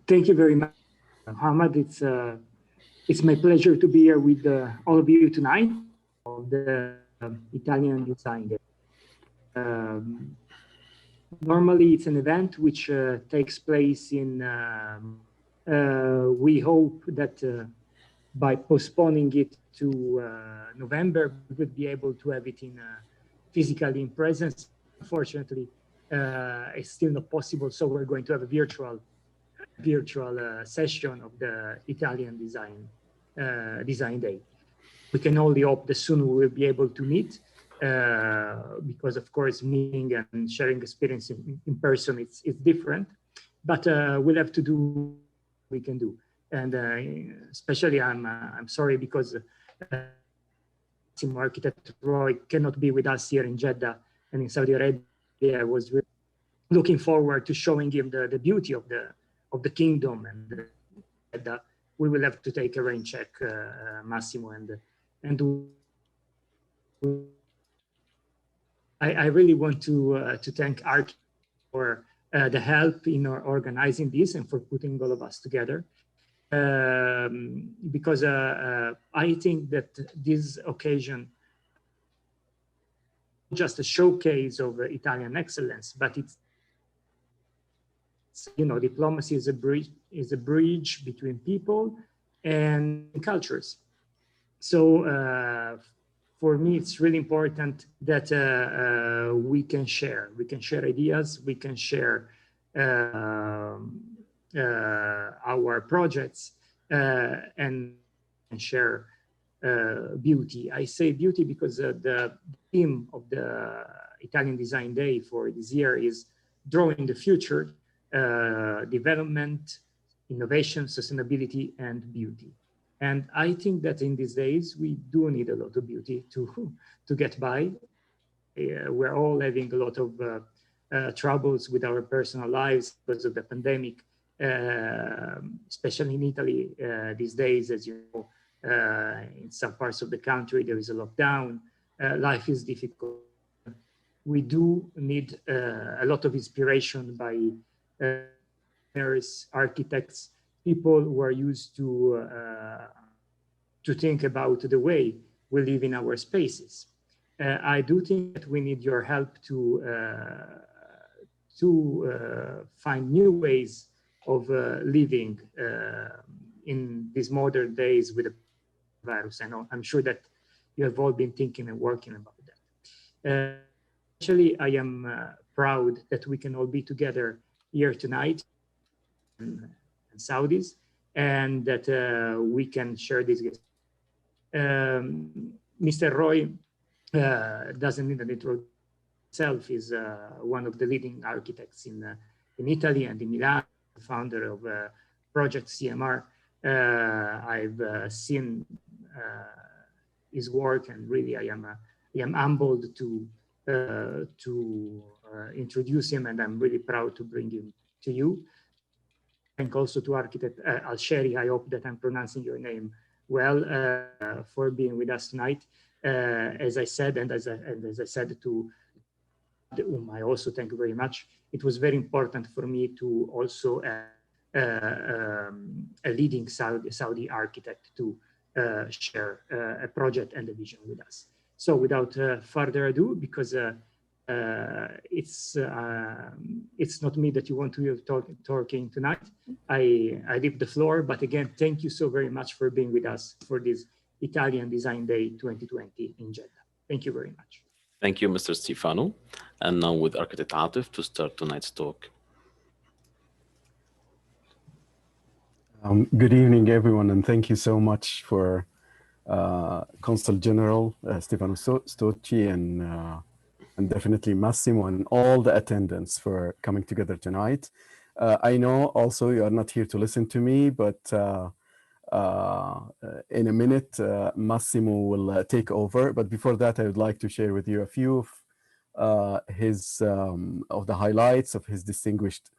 Thank you very much, Hamad. It's my pleasure to be here with all of you tonight of the Italian Design Day. Normally, it's an event which takes place in, we hope that by postponing it to November, we would be able to have it in physically in presence. Unfortunately, it's still not possible, so we're going to have a virtual session of the Italian Design Day. We can only hope that soon we will be able to meet, because of course meeting and sharing experience in person it's different, but we'll have to do what we can do. And especially I'm sorry because Massimo Architect Roj cannot be with us here in Jeddah and in Saudi Arabia. I was really looking forward to showing him the beauty of the kingdom, and Jeddah. We will have to take a rain check, Massimo, and I really want to thank Arch for the help in organizing this and for putting all of us together. Because I think that this occasion just a showcase of Italian excellence, but it's, you know, diplomacy is a bridge between people and cultures. So for me, it's really important that we can share ideas, we can share our projects and share beauty. I say beauty because the theme of the Italian Design Day for this year is drawing the future, development, innovation, sustainability, and beauty. And I think that in these days, we do need a lot of beauty to get by. We're all having a lot of troubles with our personal lives because of the pandemic, especially in Italy these days. As you know, in some parts of the country, there is a lockdown. Life is difficult. We do need a lot of inspiration by architects, people who are used to think about the way we live in our spaces. I do think that we need your help to find new ways of living in these modern days with the virus. I know, I'm sure that you have all been thinking and working about that. Actually, I am proud that we can all be together here tonight and Saudis, and that we can share this. Mr. Roj doesn't need an introduction. Himself is one of the leading architects in Italy and in Milan, founder of Project CMR. I've seen his work, and really I am humbled to introduce him, and I'm really proud to bring him to you. Thank also to Architect Alshehri, I hope that I'm pronouncing your name well, for being with us tonight. As I said, and as I said to whom I also thank you very much, it was very important for me to also a leading Saudi architect to share a project and a vision with us. So without further ado, because it's not me that you want to hear talking tonight, I leave the floor. But again, thank you so very much for being with us for this Italian Design Day 2020 in Jeddah. Thank you very much. Thank you, Mr. Stefano. And now with Architect Atef to start tonight's talk. Good evening, everyone, and thank you so much for Consul General Stefano Stocci and definitely Massimo and all the attendants for coming together tonight. I know also you are not here to listen to me, but in a minute, Massimo will take over. But before that, I would like to share with you a few of the highlights of his distinguished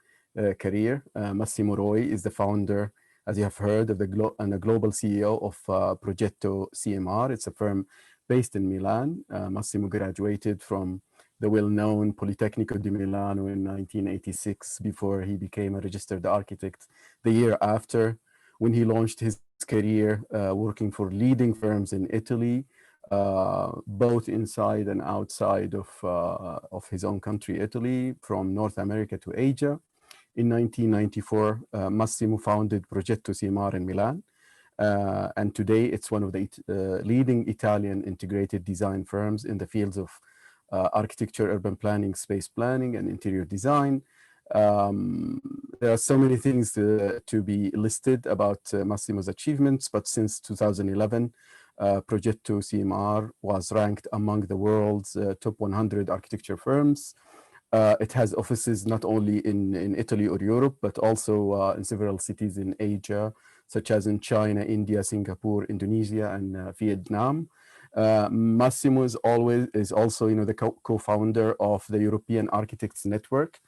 career. Massimo Roj is the founder, as you have heard, of the global CEO of Progetto CMR. It's a firm based in Milan. Massimo graduated from the well-known Politecnico di Milano in 1986 before he became a registered architect the year after, when he launched his career working for leading firms in Italy, both inside and outside of his own country, Italy, from North America to Asia. In 1994, Massimo founded Progetto CMR in Milan. And today it's one of the leading Italian integrated design firms in the fields of architecture, urban planning, space planning, and interior design. There are so many things to be listed about Massimo's achievements, but since 2011, Progetto CMR was ranked among the world's top 100 architecture firms. It has offices not only in Italy or Europe, but also in several cities in Asia, such as in China, India, Singapore, Indonesia, and Vietnam. Massimo is also, the co-founder of the European Architects Network.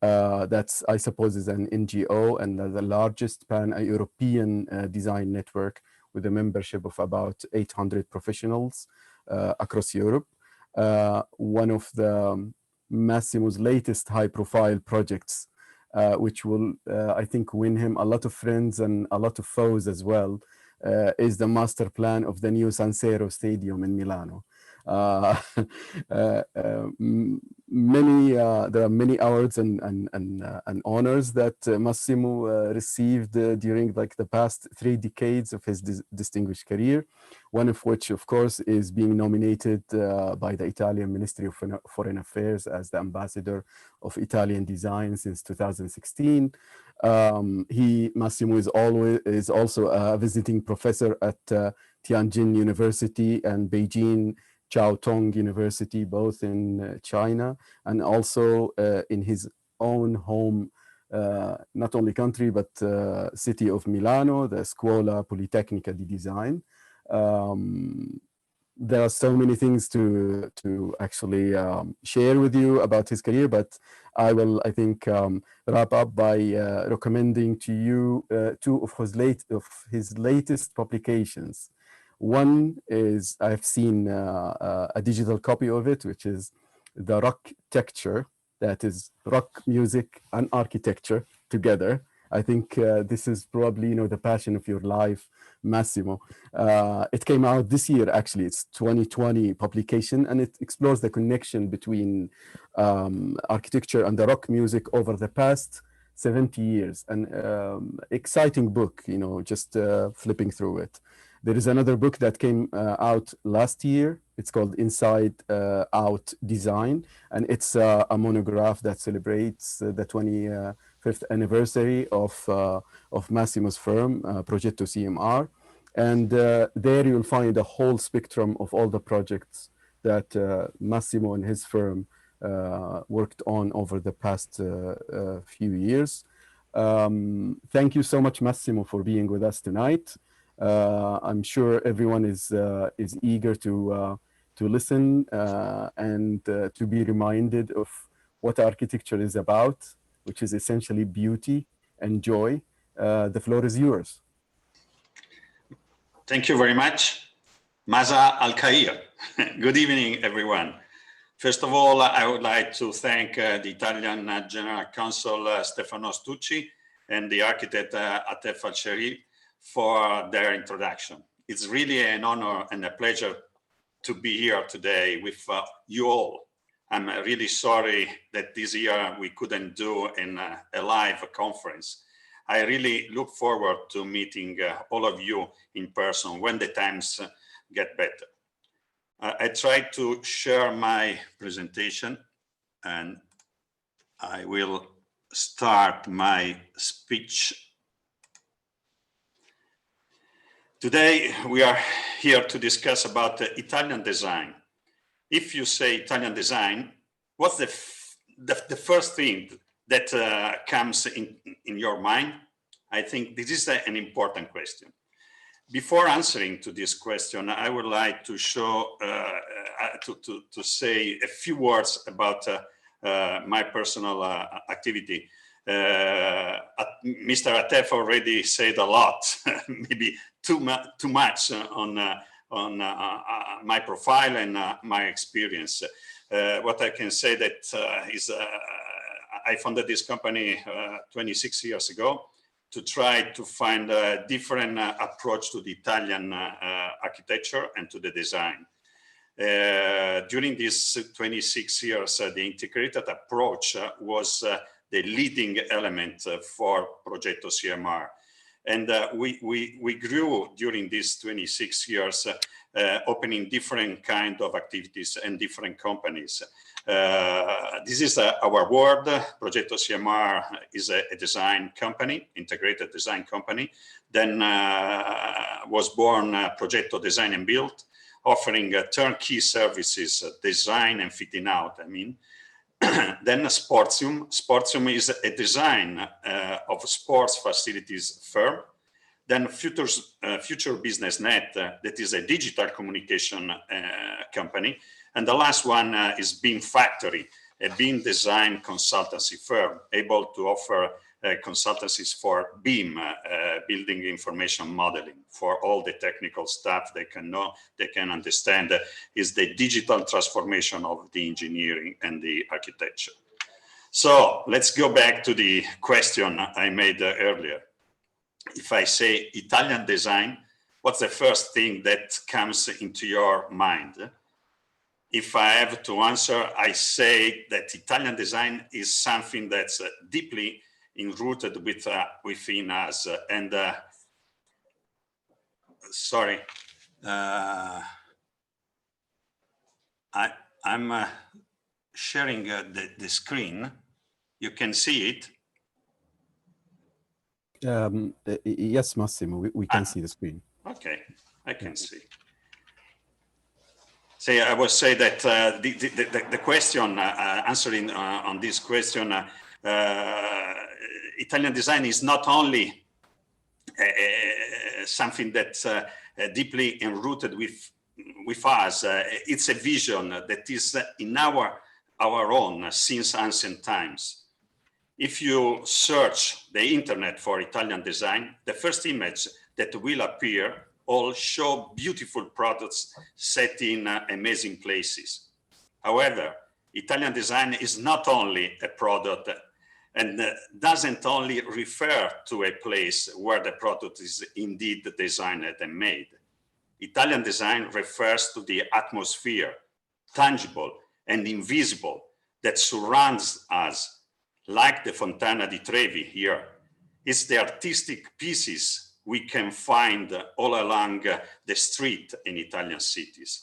That's, I suppose, is an NGO and the largest pan-European design network with a membership of about 800 professionals across Europe. One of Massimo's latest high-profile projects, which will, I think, win him a lot of friends and a lot of foes as well, is the master plan of the new San Siro Stadium in Milano. There are many awards and honors that Massimo received during the past 3 decades of his distinguished career. One of which, of course, is being nominated by the Italian Ministry of Foreign Affairs as the ambassador of Italian design since 2016. Massimo is also a visiting professor at Tianjin University and Beijing Jiaotong University, both in China, and also in his own home, not only country, but city of Milano, the Scuola Politecnica di Design. There are so many things to actually share with you about his career, but I will, I think, wrap up by recommending to you 2 of his latest publications. One is, I've seen a digital copy of it, which is the Rock-tecture, that is rock music and architecture together. I think this is probably, the passion of your life, Massimo. It came out this year, actually. It's 2020 publication, and it explores the connection between architecture and the rock music over the past 70 years. An exciting book, just flipping through it. There is another book that came out last year. It's called Inside Out Design, and it's a monograph that celebrates the 25th anniversary of Massimo's firm, Progetto CMR. And there you'll find a whole spectrum of all the projects that Massimo and his firm worked on over the past few years. Thank you so much, Massimo, for being with us tonight. I'm sure everyone is eager to listen and to be reminded of what architecture is about, which is essentially beauty and joy. The floor is yours. Thank you very much, Masa Al-Khair. Good evening, everyone. First of all, I would like to thank the Italian General Counsel Stefano Stucci and the architect Atef Alshehri for their introduction. It's really an honor and a pleasure to be here today with you all. I'm really sorry that this year we couldn't do a live conference. I really look forward to meeting all of you in person when the times get better. I tried to share my presentation, and I will start my speech. Today, we are here to discuss about Italian design. If you say Italian design, what's the first thing that comes in your mind? I think this is an important question. Before answering to this question, I would like to show, to say a few words about my personal activity. Mr. Atef already said a lot, maybe too much on on my profile and my experience. What I can say that is I founded this company 26 years ago to try to find a different approach to the Italian architecture and to the design. During these 26 years, the integrated approach was the leading element for Progetto CMR. And we grew during these 26 years, opening different kind of activities and different companies. This is our word. Progetto CMR is a design company, integrated design company. Then was born Progetto Design and Build, offering turnkey services, design and fitting out, I mean. Then Sportium. Sportium is a design of sports facilities firm. Then Future Business Net, that is a digital communication company. And the last one is Beam Factory, a beam design consultancy firm able to offer consultancies for BIM, building information modeling, for all the technical stuff they can know, they can understand, is the digital transformation of the engineering and the architecture. So let's go back to the question I made earlier. If I say Italian design, what's the first thing that comes into your mind? If I have to answer, I say that Italian design is something that's deeply enrooted within us. And sorry, I'm sharing the screen. You can see it. Yes, Massimo, we can see the screen. Okay, I can see. So I will say that the question, answering on this question, Italian design is not only something that's deeply enrooted with us, it's a vision that is in our own since ancient times. If you search the internet for Italian design, the first image that will appear all show beautiful products set in amazing places. However, Italian design is not only a product and doesn't only refer to a place where the product is indeed designed and made. Italian design refers to the atmosphere, tangible and invisible, that surrounds us, like the Fontana di Trevi here. It's the artistic pieces we can find all along the street in Italian cities.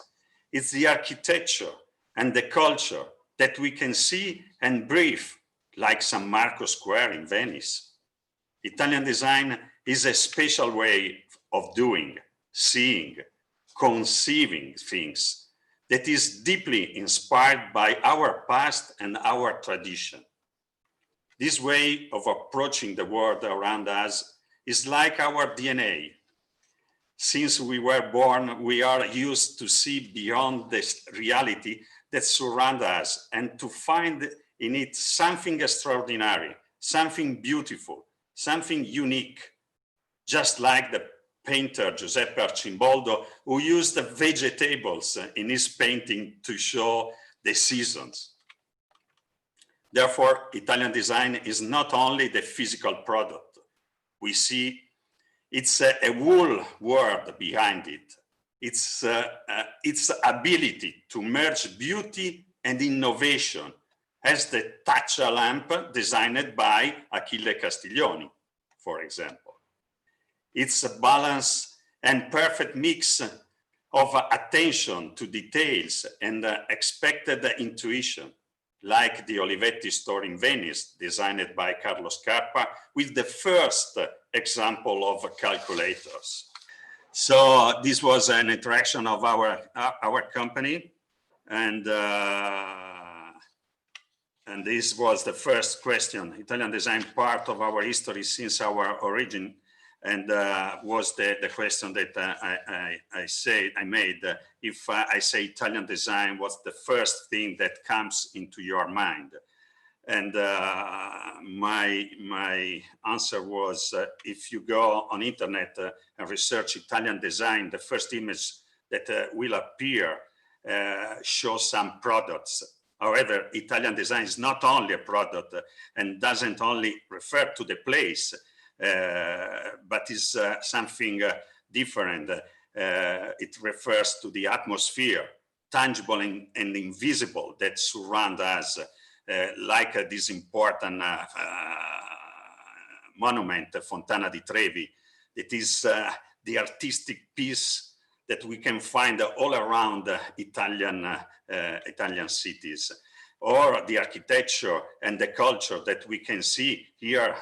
It's the architecture and the culture that we can see and breathe, like San Marco Square in Venice. Italian design is a special way of doing, seeing, conceiving things that is deeply inspired by our past and our tradition. This way of approaching the world around us is like our DNA. Since we were born, we are used to see beyond this reality that surrounds us and to find in it something extraordinary, something beautiful, something unique, just like the painter Giuseppe Arcimboldo, who used the vegetables in his painting to show the seasons. Therefore, Italian design is not only the physical product. We see it's a whole world behind it. It's its ability to merge beauty and innovation, as the Taccia lamp designed by Achille Castiglioni, for example. It's a balance and perfect mix of attention to details and expected intuition, like the Olivetti store in Venice, designed by Carlo Scarpa, with the first example of calculators. So this was an interaction of our company, and this was the first question. Italian design part of our history since our origin, and was the question that I made. If I say Italian design, what's the first thing that comes into your mind? And my answer was, if you go on internet and research Italian design, the first image that will appear show some products. However, Italian design is not only a product and doesn't only refer to the place, but is something different. It refers to the atmosphere, tangible and invisible, that surround us, like this important monument, Fontana di Trevi. It is the artistic piece that we can find all around Italian cities, or the architecture and the culture that we can see here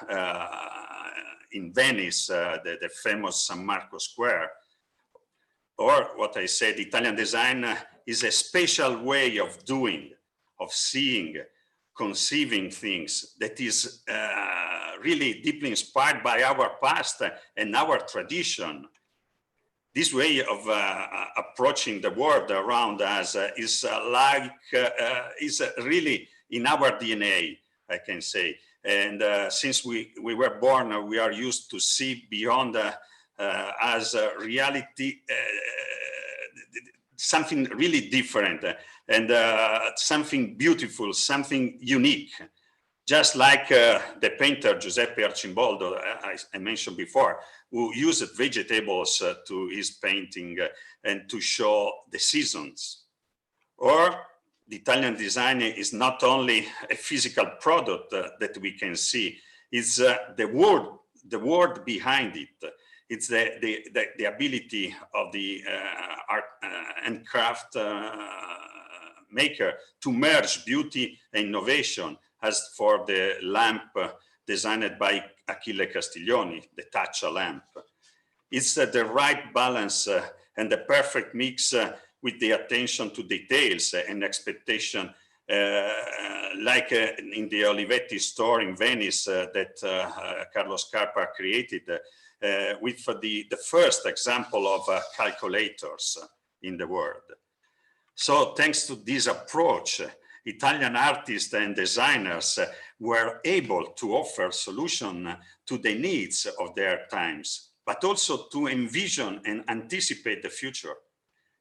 in Venice, the famous San Marco Square. Or what I said, Italian design is a special way of doing, of seeing, conceiving things that is really deeply inspired by our past and our tradition. This way of approaching the world around us is really in our DNA, I can say. And since we were born, we are used to see beyond as reality, something really different and something beautiful, something unique. Just like the painter Giuseppe Arcimboldo, I mentioned before, who used vegetables to his painting and to show the seasons. Or the Italian design is not only a physical product that we can see, it's the word behind it. It's the ability of the art and craft maker to merge beauty and innovation, as for the lamp designed by Achille Castiglioni, the Taccia lamp. It's the right balance and the perfect mix with the attention to details and expectation, like in the Olivetti store in Venice that Carlos Scarpa created, with the first example of calculators in the world. So thanks to this approach, Italian artists and designers were able to offer solutions to the needs of their times, but also to envision and anticipate the future.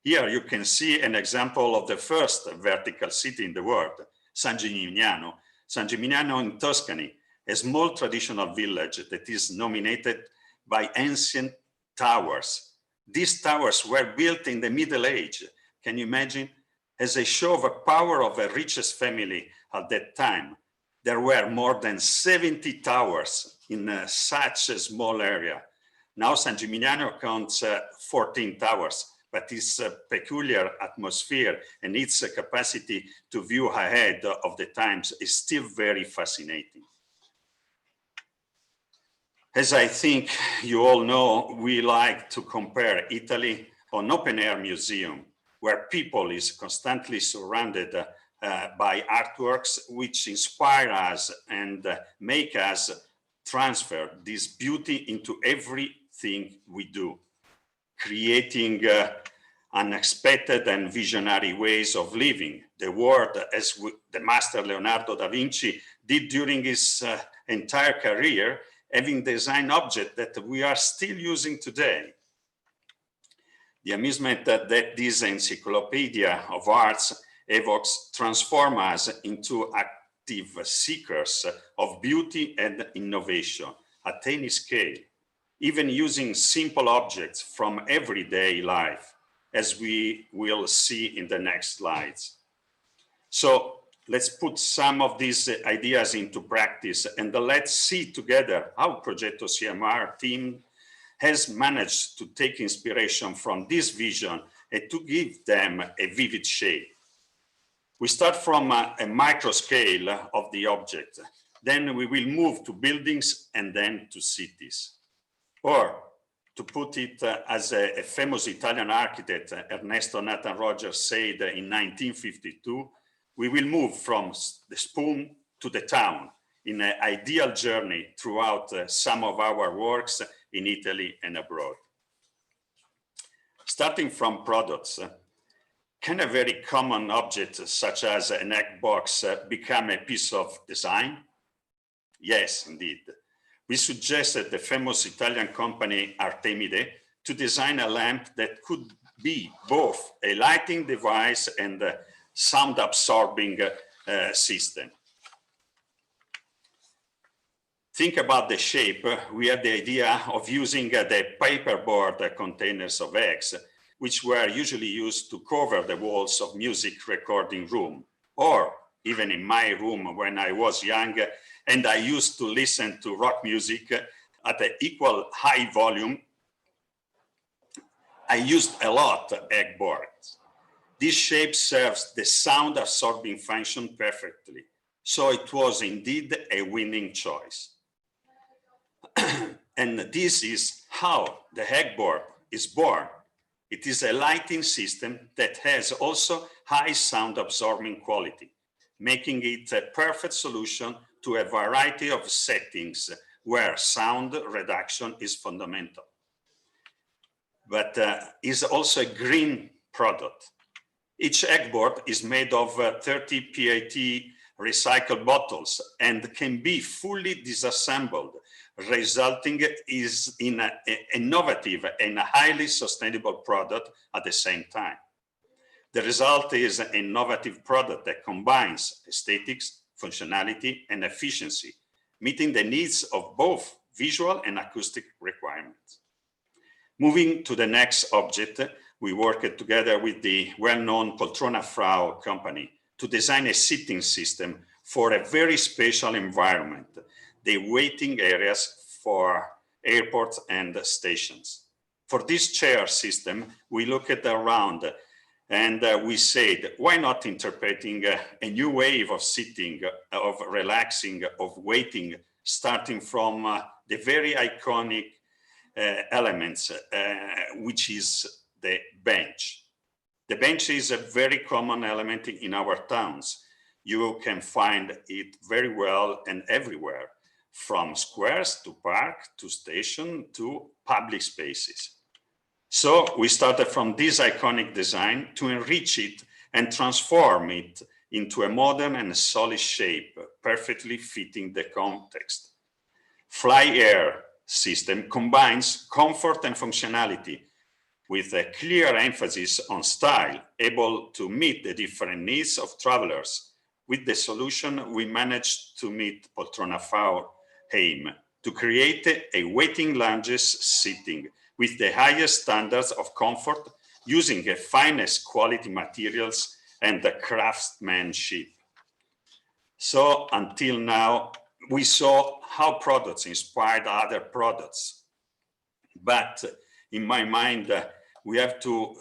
Here you can see an example of the first vertical city in the world, San Gimignano. San Gimignano in Tuscany, a small traditional village that is dominated by ancient towers. These towers were built in the Middle Age. Can you imagine? As a show of the power of the richest family at that time, there were more than 70 towers in such a small area. Now San Gimignano counts 14 towers, but its peculiar atmosphere and its capacity to view ahead of the times is still very fascinating. As I think you all know, we like to compare Italy an open-air museum where people is constantly surrounded by artworks which inspire us and make us transfer this beauty into everything we do, creating unexpected and visionary ways of living the world, as the master Leonardo da Vinci did during his entire career, having designed objects that we are still using today. The amusement that this encyclopedia of arts evokes transforms us into active seekers of beauty and innovation at any scale, even using simple objects from everyday life, as we will see in the next slides. So let's put some of these ideas into practice, and let's see together how Progetto CMR team has managed to take inspiration from this vision and to give them a vivid shape. We start from a micro scale of the object, then we will move to buildings and then to cities. Or to put it as a famous Italian architect, Ernesto Nathan Rogers, said in 1952, we will move from the spoon to the town in an ideal journey throughout some of our works in Italy and abroad. Starting from products, can a very common object such as an egg box become a piece of design? Yes, indeed. We suggested the famous Italian company Artemide to design a lamp that could be both a lighting device and a sound absorbing system. Think about the shape. We had the idea of using the paperboard containers of eggs, which were usually used to cover the walls of music recording room, or even in my room when I was young and I used to listen to rock music at an equal high volume. I used a lot egg boards. This shape serves the sound absorbing function perfectly, so it was indeed a winning choice. And this is how the egg-board is born. It is a lighting system that has also high sound absorbing quality, making it a perfect solution to a variety of settings where sound reduction is fundamental. But is also a green product. Each egg-board is made of 30 PET recycled bottles and can be fully disassembled, resulting in an innovative and highly sustainable product at the same time. The result is an innovative product that combines aesthetics, functionality, and efficiency, meeting the needs of both visual and acoustic requirements. Moving to the next object, we worked together with the well-known Poltrona Frau company to design a seating system for a very special environment, the waiting areas for airports and stations. For this chair system, we looked around and we said, why not interpreting a new wave of sitting, of relaxing, of waiting, starting from the very iconic elements, which is the bench. The bench is a very common element in our towns. You can find it very well and everywhere, from squares to park to station to public spaces. So we started from this iconic design to enrich it and transform it into a modern and solid shape, perfectly fitting the context. Fly Air system combines comfort and functionality with a clear emphasis on style, able to meet the different needs of travelers. With the solution, we managed to meet Poltrona Frau aim to create a waiting lounges seating with the highest standards of comfort, using the finest quality materials and the craftsmanship. So until now, we saw how products inspired other products. But in my mind, we have to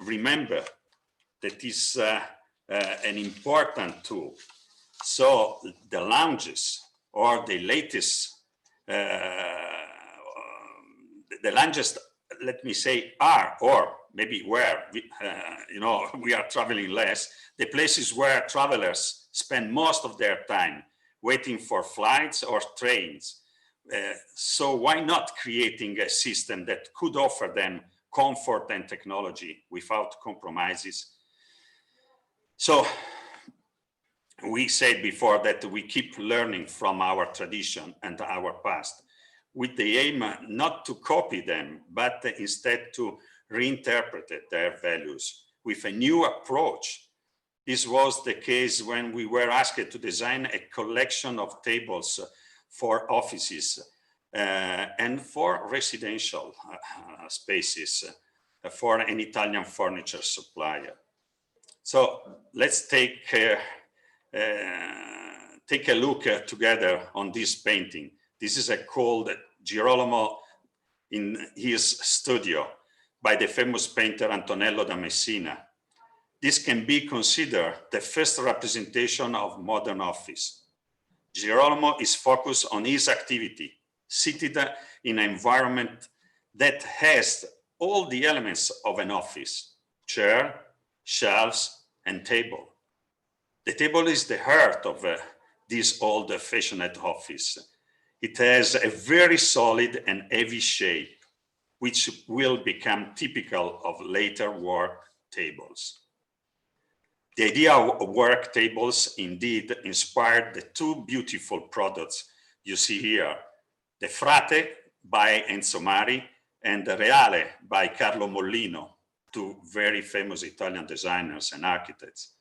remember that is an important tool. So the lounges, or the latest, the lounges, let me say, are, or maybe where, we are traveling less, the places where travelers spend most of their time waiting for flights or trains. So why not creating a system that could offer them comfort and technology without compromises? So we said before that we keep learning from our tradition and our past, with the aim not to copy them, but instead to reinterpret their values with a new approach. This was the case when we were asked to design a collection of tables for offices and for residential spaces for an Italian furniture supplier. So let's take a look together on this painting. This is called Girolamo in his studio by the famous painter Antonello da Messina. This can be considered the first representation of modern office. Girolamo is focused on his activity, seated in an environment that has all the elements of an office: chair, shelves, and table. The table is the heart of this old-fashioned office. It has a very solid and heavy shape, which will become typical of later work tables. The idea of work tables indeed inspired the two beautiful products you see here, the Frate by Enzo Mari and the Reale by Carlo Mollino, two very famous Italian designers and architects.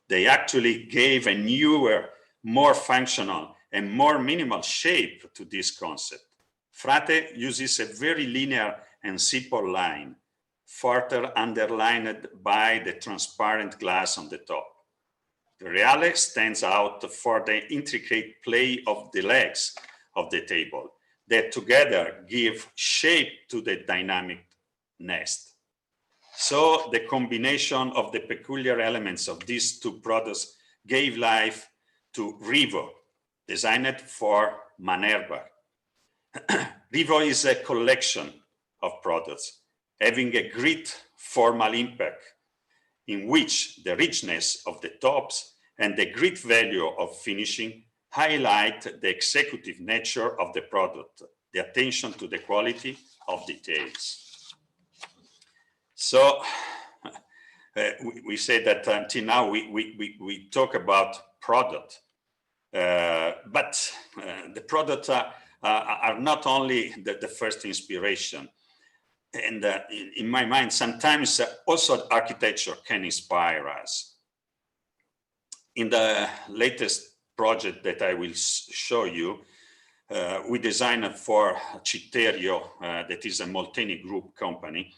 They actually gave a newer, more functional and more minimal shape to this concept. Frate uses a very linear and simple line, further underlined by the transparent glass on the top. The Reale stands out for the intricate play of the legs of the table that together give shape to the dynamic nest. So the combination of the peculiar elements of these two products gave life to Rivo, designed for Manerba. Rivo is a collection of products having a great formal impact, in which the richness of the tops and the great value of finishing highlight the executive nature of the product, the attention to the quality of details. So we say that until now we talk about product, but the products are not only the first inspiration. And in my mind, sometimes also architecture can inspire us. In the latest project that I will show you, we designed for Citerio, that is a Molteni Group company.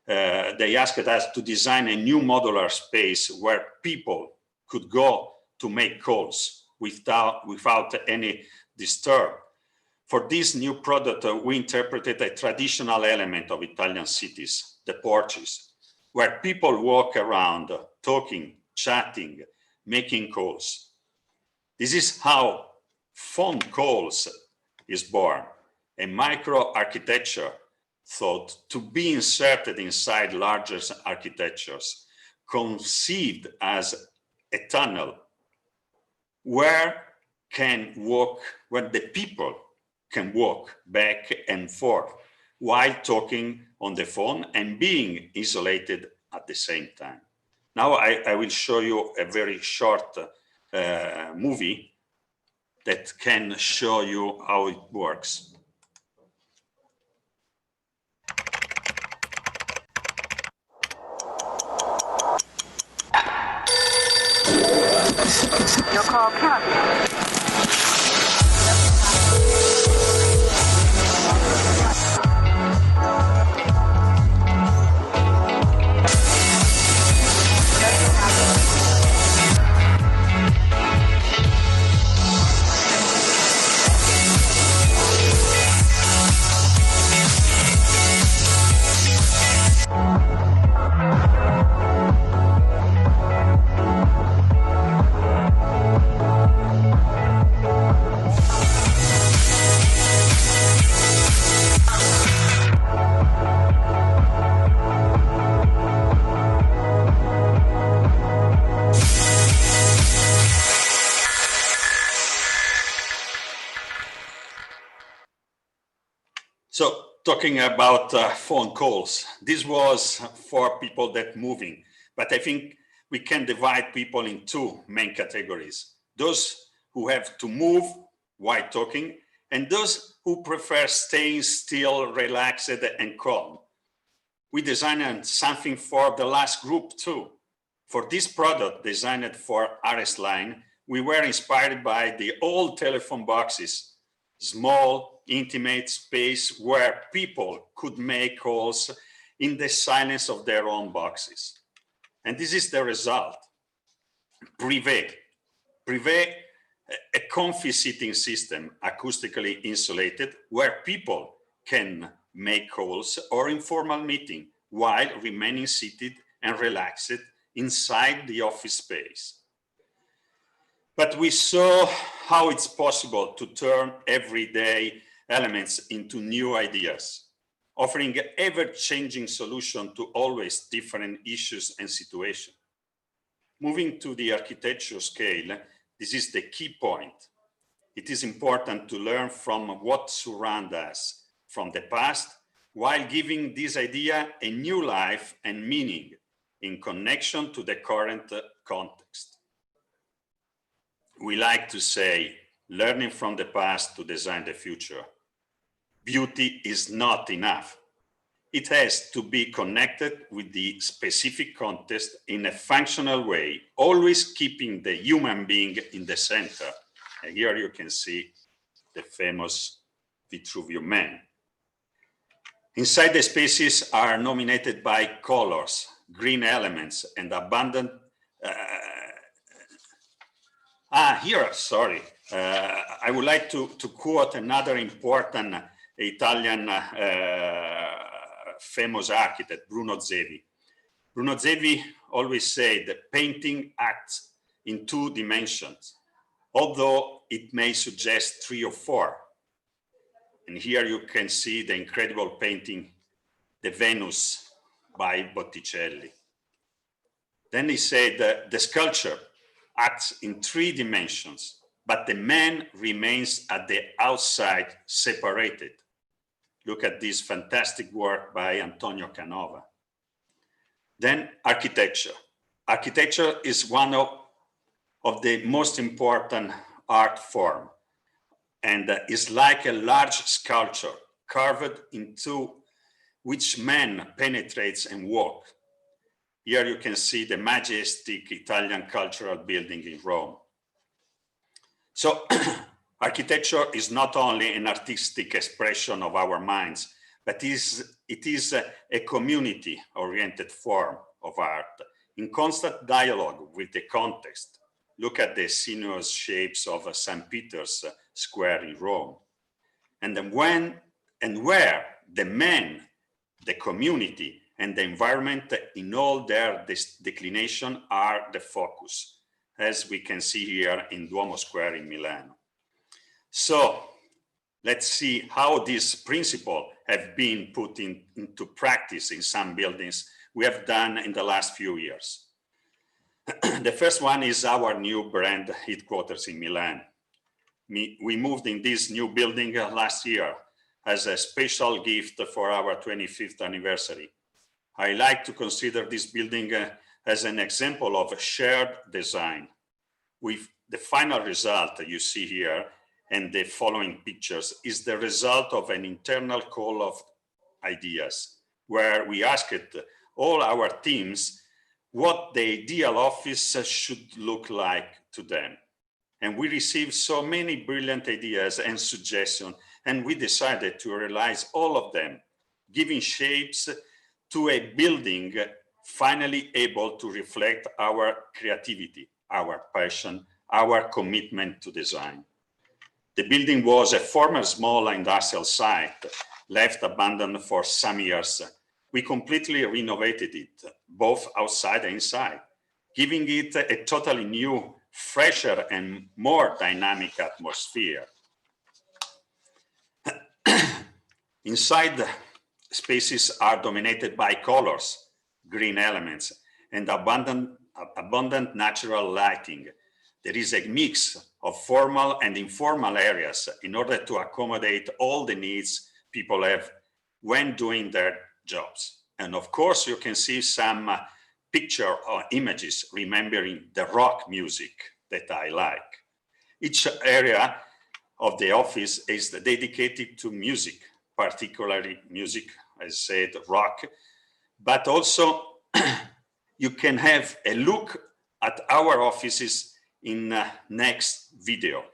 They asked us to design a new modular space where people could go to make calls without any disturb. For this new product, we interpreted a traditional element of Italian cities, the porches, where people walk around, talking, chatting, making calls. This is how phone calls is born, a micro-architecture thought to be inserted inside larger architectures, conceived as a tunnel where the people can walk back and forth while talking on the phone and being isolated at the same time. Now I will show you a very short movie that can show you how it works. Your call cannot be. So talking about phone calls, this was for people that moving, but I think we can divide people in two main categories. Those who have to move while talking and those who prefer staying still, relaxed and calm. We designed something for the last group too. For this product designed for RS Line, we were inspired by the old telephone boxes, small, intimate space where people could make calls in the silence of their own boxes. And this is the result. Privé, a comfy sitting system, acoustically insulated, where people can make calls or informal meeting while remaining seated and relaxed inside the office space. But we saw how it's possible to turn everyday elements into new ideas, offering an ever-changing solution to always different issues and situations. Moving to the architecture scale, this is the key point. It is important to learn from what surrounds us from the past, while giving this idea a new life and meaning in connection to the current context. We like to say, learning from the past to design the future. Beauty is not enough. it has to be connected with the specific context in a functional way, always keeping the human being in the center. And here you can see the famous Vitruvian Man. Inside the spaces are nominated by colors, green elements, and abundant. I would like to quote another important Italian famous architect, Bruno Zevi. Bruno Zevi always said that painting acts in 2 dimensions, although it may suggest 3 or 4. And here you can see the incredible painting, The Venus by Botticelli. Then he said that the sculpture acts in 3 dimensions, but the man remains at the outside, separated. Look at this fantastic work by Antonio Canova. Then architecture. Architecture is one of the most important art form, and is like a large sculpture carved into which man penetrates and walks. Here you can see the majestic Italian cultural building in Rome. So architecture is not only an artistic expression of our minds, but it is a community-oriented form of art in constant dialogue with the context. Look at the sinuous shapes of St. Peter's Square in Rome. And then when and where the man, the community, and the environment in all their declination are the focus, as we can see here in Duomo Square in Milan. So let's see how these principles have been put into practice in some buildings we have done in the last few years. The first one is our new brand headquarters in Milan. We moved in this new building last year as a special gift for our 25th anniversary. I like to consider this building as an example of shared design. With the final result you see here and the following pictures is the result of an internal call of ideas, where we asked all our teams what the ideal office should look like to them. And we received so many brilliant ideas and suggestions, and we decided to realize all of them, giving shapes to a building finally able to reflect our creativity, our passion, our commitment to design. The building was a former small industrial site, left abandoned for some years. We completely renovated it, both outside and inside, giving it a totally new, fresher, and more dynamic atmosphere. Inside, spaces are dominated by colors, green elements, and abundant natural lighting. There is a mix of formal and informal areas in order to accommodate all the needs people have when doing their jobs. And of course, you can see some picture or images remembering the rock music that I like. Each area of the office is dedicated to music, particularly music, as I said, rock, but also you can have a look at our offices in next video.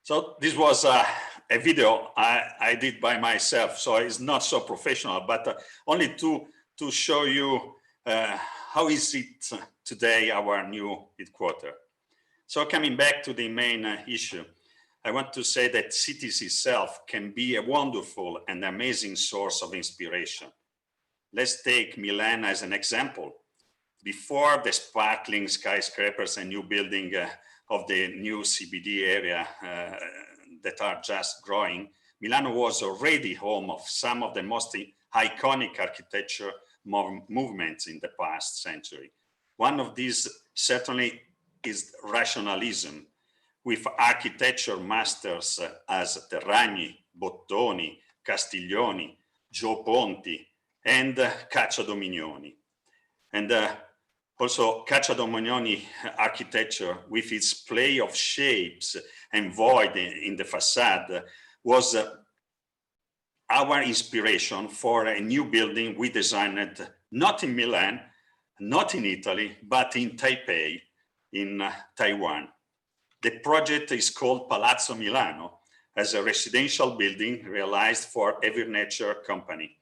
So this was a video I did by myself, so it's not so professional, but only to show you how is it today, our new headquarters. So coming back to the main issue, I want to say that cities itself can be a wonderful and amazing source of inspiration. Let's take Milan as an example. Before the sparkling skyscrapers and new building of the new CBD area that are just growing, Milano was already home of some of the most iconic architecture movements in the past century. One of these certainly is rationalism, with architecture masters as Terragni, Bottoni, Castiglioni, Gio Ponti, and Cacciadominioni. And also Cacciadominioni architecture, with its play of shapes and void in the facade, was our inspiration for a new building we designed not in Milan, not in Italy, but in Taipei, in Taiwan. The project is called Palazzo Milano, as a residential building realized for Every Nature company.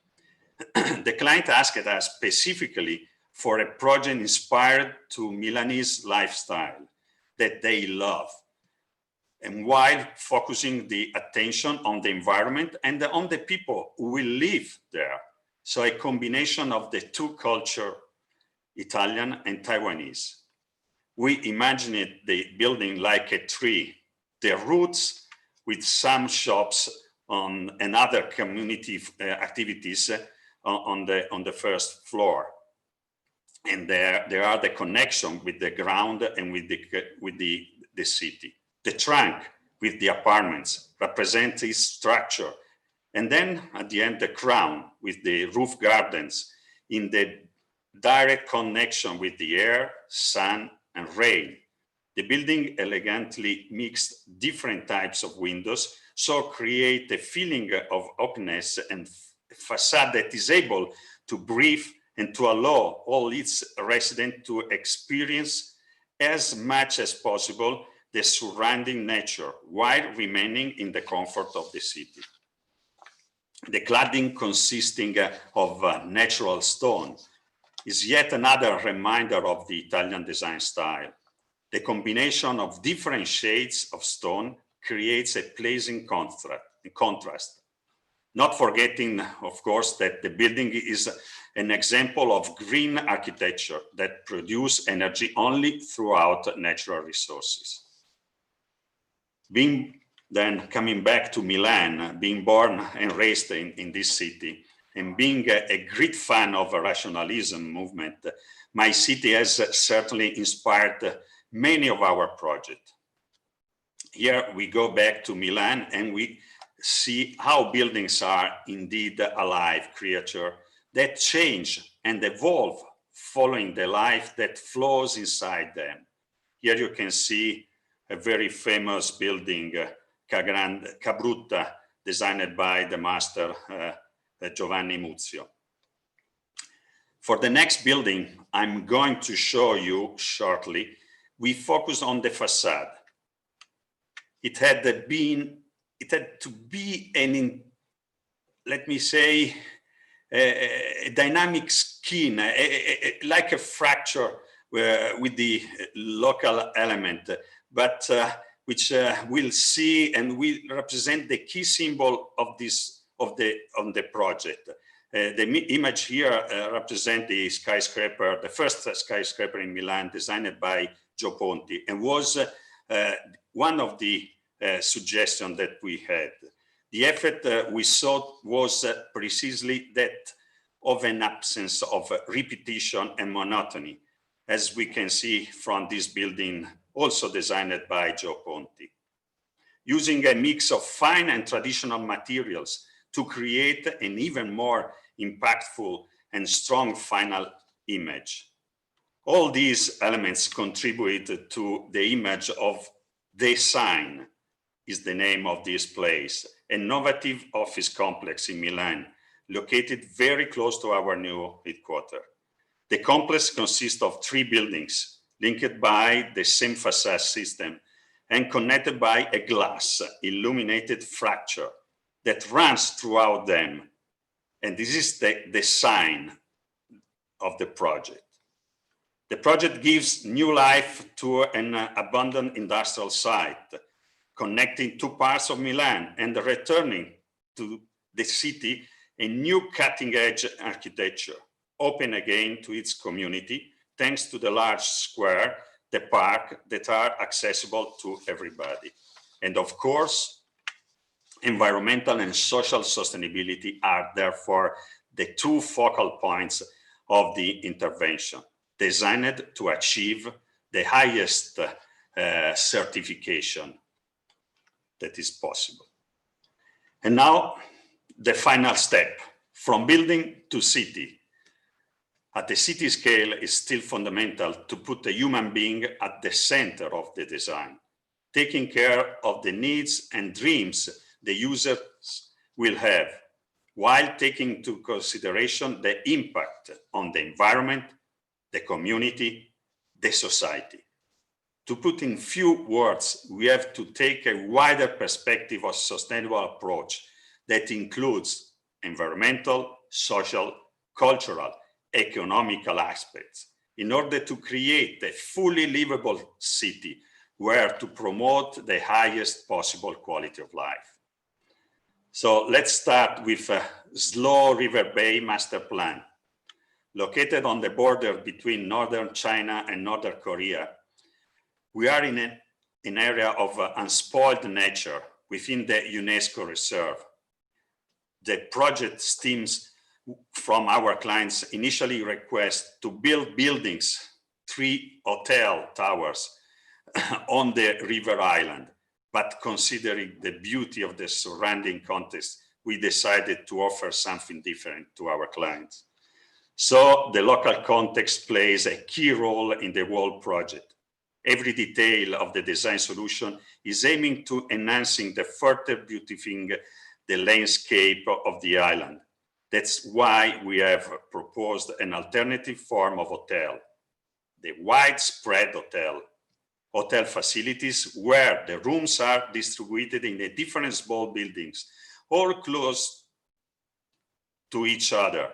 The client asked us specifically for a project inspired to Milanese lifestyle that they love, and while focusing the attention on the environment and on the people who will live there. So a combination of the two cultures, Italian and Taiwanese. We imagined the building like a tree, the roots with some shops and other community activities on the first floor. And there are the connection with the ground and with the city. The trunk with the apartments represents its structure. And then at the end, the crown with the roof gardens in the direct connection with the air, sun, and rain. The building elegantly mixed different types of windows, so create a feeling of openness and facade that is able to breathe and to allow all its residents to experience as much as possible the surrounding nature while remaining in the comfort of the city. The cladding consisting of natural stone is yet another reminder of the Italian design style. The combination of different shades of stone creates a pleasing contrast. Not forgetting, of course, that the building is an example of green architecture that produces energy only throughout natural resources. Coming back to Milan, being born and raised in this city, and being a great fan of a rationalism movement, my city has certainly inspired many of our projects. Here we go back to Milan and we see how buildings are indeed alive creatures that change and evolve following the life that flows inside them. Here you can see a very famous building, Cabrutta, designed by the master Giovanni Muzio. For the next building I'm going to show you shortly, we focus on the facade. It had to be let me say, a dynamic skin, like a fracture with the local element, but which we'll see and will represent the key symbol of the project. The image here represents the skyscraper, the first skyscraper in Milan, designed by Gio Ponti, and was one of the suggestions that we had. The effect we saw was precisely that of an absence of repetition and monotony, as we can see from this building, also designed by Gio Ponti. Using a mix of fine and traditional materials to create an even more impactful and strong final image. All these elements contributed to the image of Design, is the name of this place, an innovative office complex in Milan, located very close to our new headquarters. The complex consists of 3 buildings linked by the same facade system, and connected by a glass illuminated fracture that runs throughout them. And this is the design of the project. The project gives new life to an abandoned industrial site, connecting two parts of Milan and returning to the city a new cutting-edge architecture, open again to its community, thanks to the large square, the park, that are accessible to everybody. And of course, environmental and social sustainability are therefore the two focal points of the intervention, designed to achieve the highest certification that is possible. And now, the final step, from building to city. At the city scale, it's still fundamental to put the human being at the center of the design, taking care of the needs and dreams the users will have, while taking into consideration the impact on the environment, the community, the society. To put in few words, we have to take a wider perspective of sustainable approach that includes environmental, social, cultural, economical aspects in order to create a fully livable city where to promote the highest possible quality of life. So let's start with Slow River Bay Master Plan. Located on the border between northern China and northern Korea, we are in an area of unspoiled nature within the UNESCO reserve. The project stems from our clients' initially request to build buildings, 3 hotel towers on the river island. But considering the beauty of the surrounding context, we decided to offer something different to our clients. So the local context plays a key role in the whole project. Every detail of the design solution is aiming to enhancing the further beautifying the landscape of the island. That's why we have proposed an alternative form of hotel, the widespread hotel. Hotel facilities where the rooms are distributed in the different small buildings, all close to each other,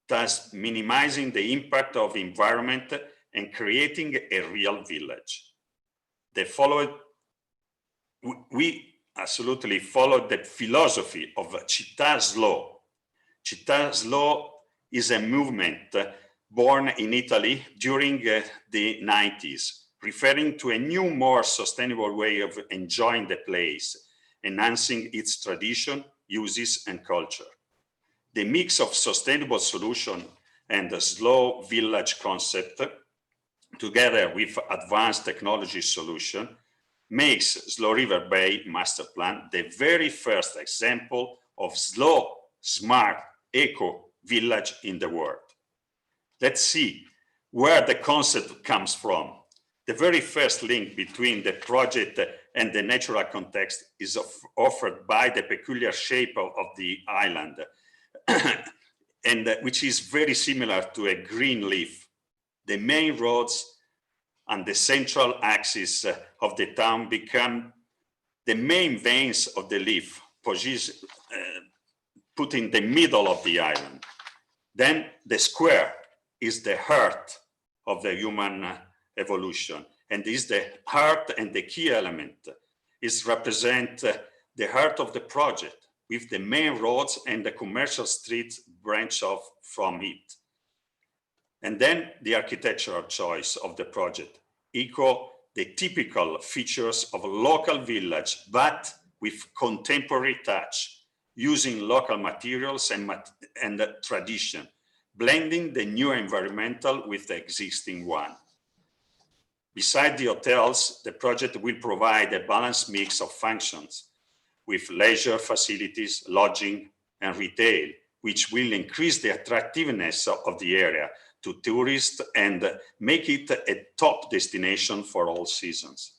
thus minimizing the impact of environment and creating a real village. We absolutely followed the philosophy of Città Slow. Città Slow is a movement born in Italy during the 90s, referring to a new, more sustainable way of enjoying the place, enhancing its tradition, uses, and culture. The mix of sustainable solution and the slow village concept, together with advanced technology solution, makes Slow River Bay Master Plan the very first example of slow, smart, eco village in the world. Let's see where the concept comes from. The very first link between the project and the natural context is offered by the peculiar shape of the island, and which is very similar to a green leaf. The main roads and the central axis of the town become the main veins of the leaf, put in the middle of the island. Then the square is the heart of the human evolution, and is the heart and the key element is represent the heart of the project, with the main roads and the commercial streets branch off from it. And then the architectural choice of the project echo the typical features of a local village, but with contemporary touch, using local materials and tradition, blending the new environmental with the existing one. Beside the hotels, the project will provide a balanced mix of functions with leisure facilities, lodging, and retail, which will increase the attractiveness of the area to tourists and make it a top destination for all seasons.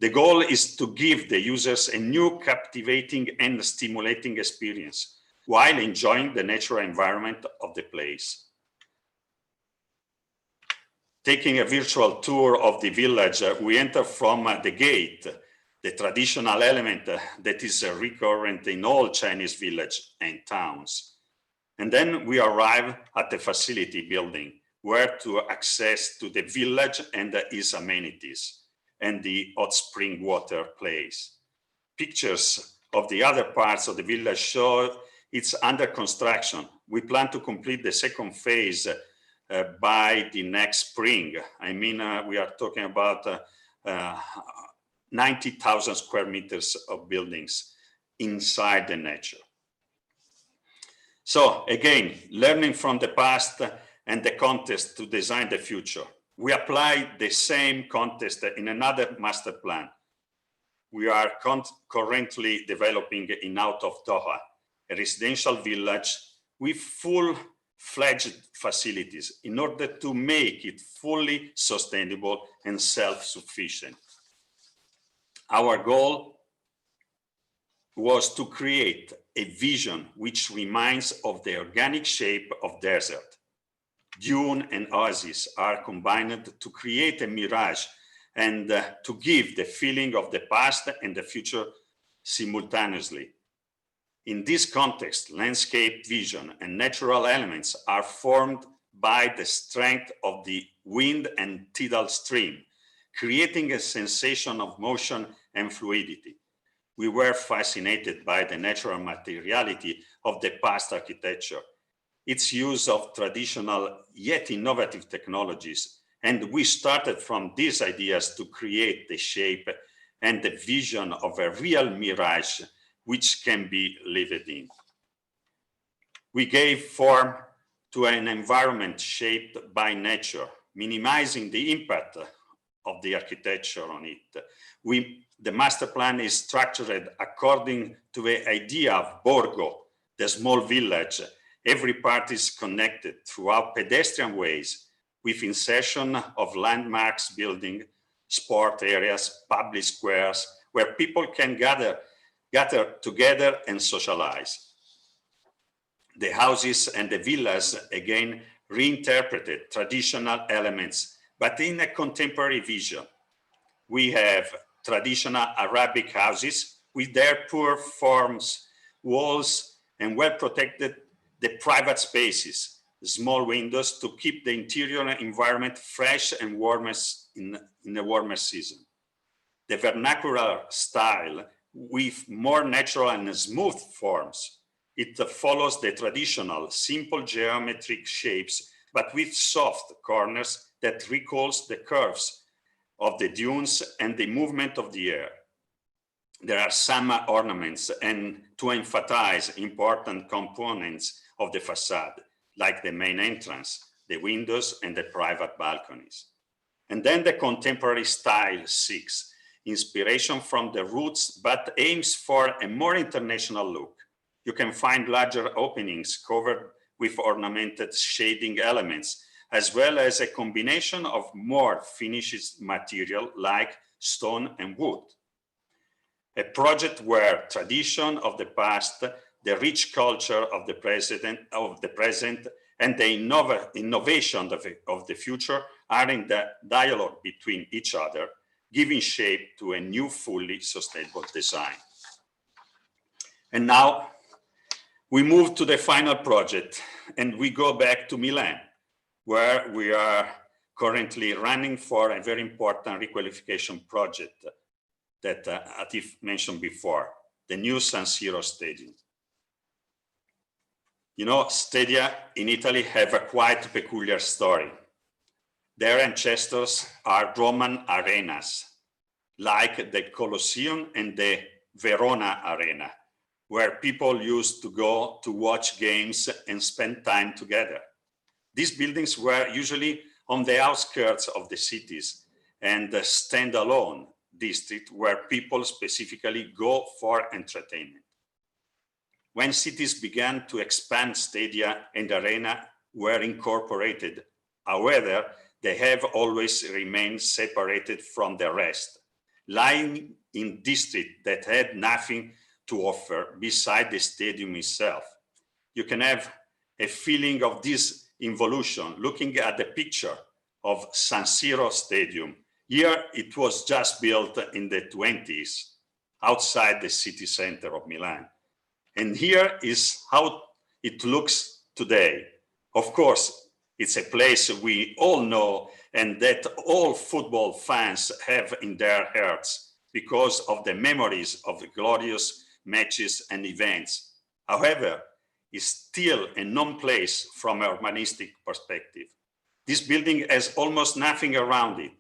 The goal is to give the users a new, captivating, and stimulating experience while enjoying the natural environment of the place. Taking a virtual tour of the village, we enter from the gate the traditional element that is recurrent in all Chinese villages and towns. And then we arrive at the facility building, where to access to the village and its amenities, and the hot spring water place. Pictures of the other parts of the village show it's under construction. We plan to complete the second phase by the next spring. I mean, we are talking about 90,000 square meters of buildings inside the nature. So again, learning from the past and the context to design the future. We apply the same context in another master plan. We are currently developing in out of Doha, a residential village with full-fledged facilities in order to make it fully sustainable and self-sufficient. Our goal was to create a vision which reminds of the organic shape of desert. Dune and oasis are combined to create a mirage and to give the feeling of the past and the future simultaneously. In this context, landscape vision and natural elements are formed by the strength of the wind and tidal stream, creating a sensation of motion and fluidity. We were fascinated by the natural materiality of the past architecture, its use of traditional yet innovative technologies, and we started from these ideas to create the shape and the vision of a real mirage which can be lived in. We gave form to an environment shaped by nature, minimizing the impact of the architecture on it. The master plan is structured according to the idea of Borgo, the small village. Every part is connected throughout pedestrian ways with insertion of landmarks, building, sport areas, public squares, where people can gather together and socialize. The houses and the villas, again, reinterpreted traditional elements, but in a contemporary vision. We have traditional Arabic houses with their poor forms, walls, and well-protected the private spaces, small windows to keep the interior environment fresh and warmer in the warmer season. The vernacular style with more natural and smooth forms. It follows the traditional simple geometric shapes, but with soft corners that recalls the curves of the dunes and the movement of the air. There are some ornaments and to emphasize important components of the facade, like the main entrance, the windows, and the private balconies. And then the contemporary style 6, inspiration from the roots, but aims for a more international look. You can find larger openings covered with ornamented shading elements, as well as a combination of more finished material like stone and wood. A project where tradition of the past, the rich culture of the present, and the innovation of the future are in the dialogue between each other, giving shape to a new fully sustainable design. And now we move to the final project and we go back to Milan, where we are currently running for a very important requalification project that Atif mentioned before, the new San Siro Stadium. You know, stadia in Italy have a quite peculiar story. Their ancestors are Roman arenas, like the Colosseum and the Verona Arena, where people used to go to watch games and spend time together. These buildings were usually on the outskirts of the cities and the standalone district where people specifically go for entertainment. When cities began to expand, stadia and arena were incorporated. However, they have always remained separated from the rest, lying in districts that had nothing to offer beside the stadium itself. You can have a feeling of this involution looking at the picture of San Siro Stadium Here, it was just built in the 20s, outside the city center of Milan. And here is how it looks today. Of course, it's a place we all know and that all football fans have in their hearts because of the memories of the glorious matches and events. However, it's still a known place from an urbanistic perspective. This building has almost nothing around it.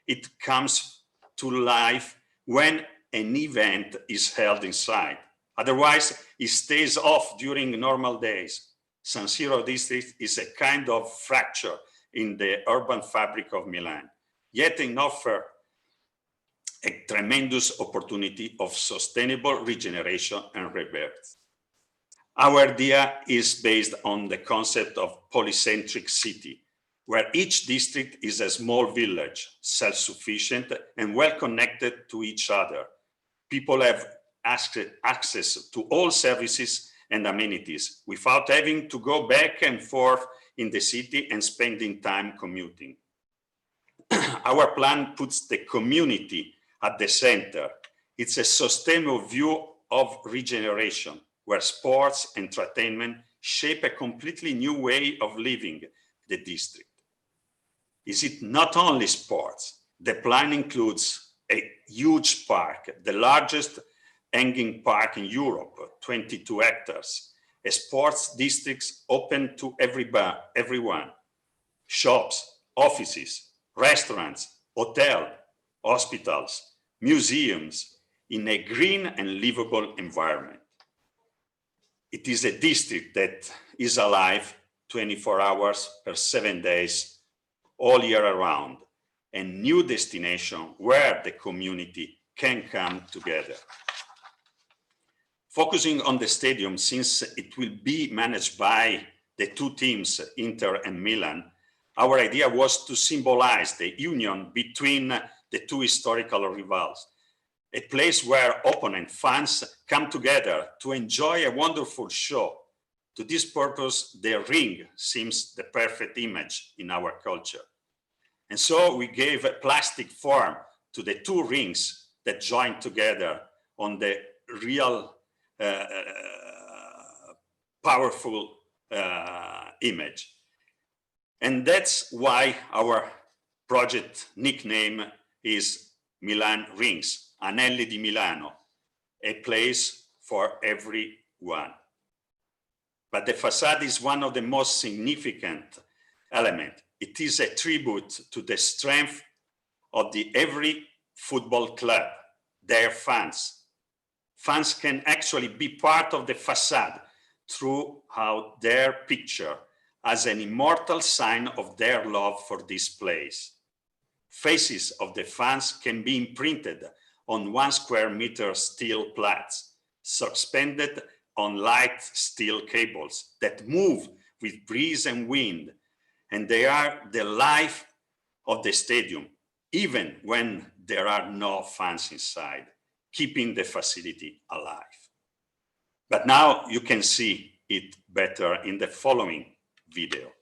It comes to life when an event is held inside. Otherwise, it stays off during normal days. San Siro district is a kind of fracture in the urban fabric of Milan, yet it offers a tremendous opportunity of sustainable regeneration and rebirth. Our idea is based on the concept of polycentric city, where each district is a small village, self-sufficient and well connected to each other. People have access to all services and amenities without having to go back and forth in the city and spending time commuting. Our plan puts the community at the center. It's a sustainable view of regeneration, where sports, entertainment shape a completely new way of living the district. Is it not only sports? The plan includes a huge park, the largest hanging park in Europe, 22 hectares, a sports district open to everyone, shops, offices, restaurants, hotels, hospitals, museums, in a green and livable environment. It is a district that is alive 24 hours per 7 days, all year around, a new destination where the community can come together. Focusing on the stadium, since it will be managed by the two teams, Inter and Milan, our idea was to symbolize the union between the two historical rivals, a place where opponent fans come together to enjoy a wonderful show. To this purpose, the ring seems the perfect image in our culture. And so we gave a plastic form to the two rings that join together on the real powerful image. And that's why our project nickname is Milan Rings, Anelli di Milano, a place for everyone. But the facade is one of the most significant elements. It is a tribute to the strength of every football club, their fans. Fans can actually be part of the facade throughout their picture as an immortal sign of their love for this place. Faces of the fans can be imprinted on 1 square meter steel plates, suspended on light steel cables that move with breeze and wind, and they are the life of the stadium, even when there are no fans inside, keeping the facility alive. But now you can see it better in the following video.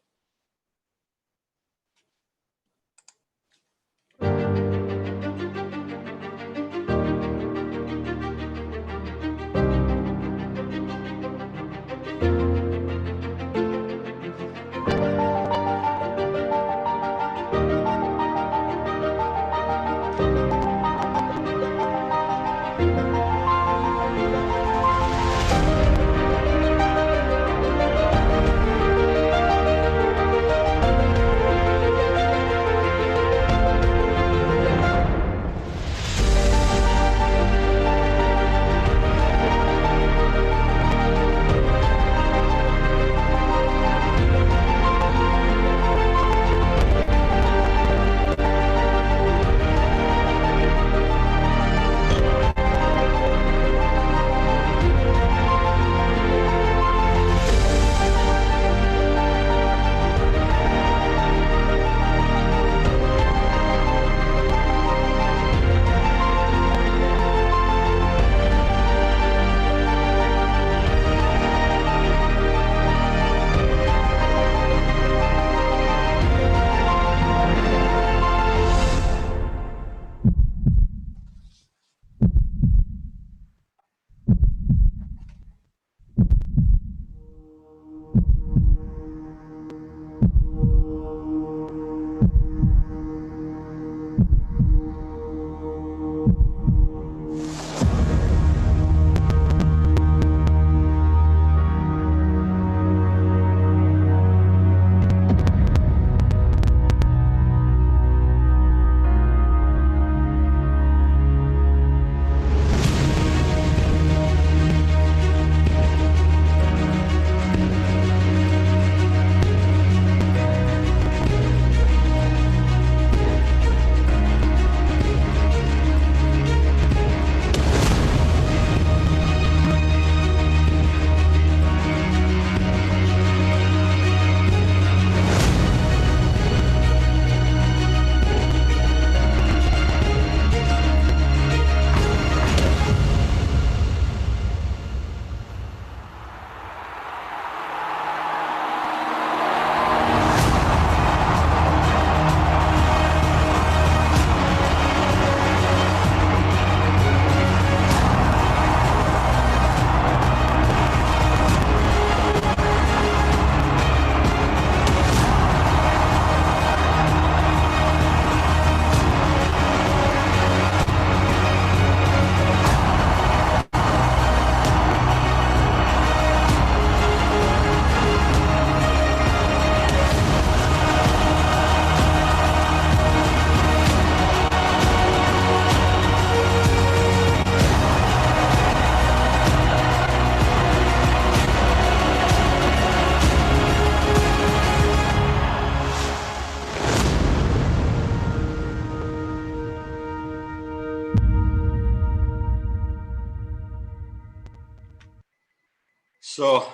So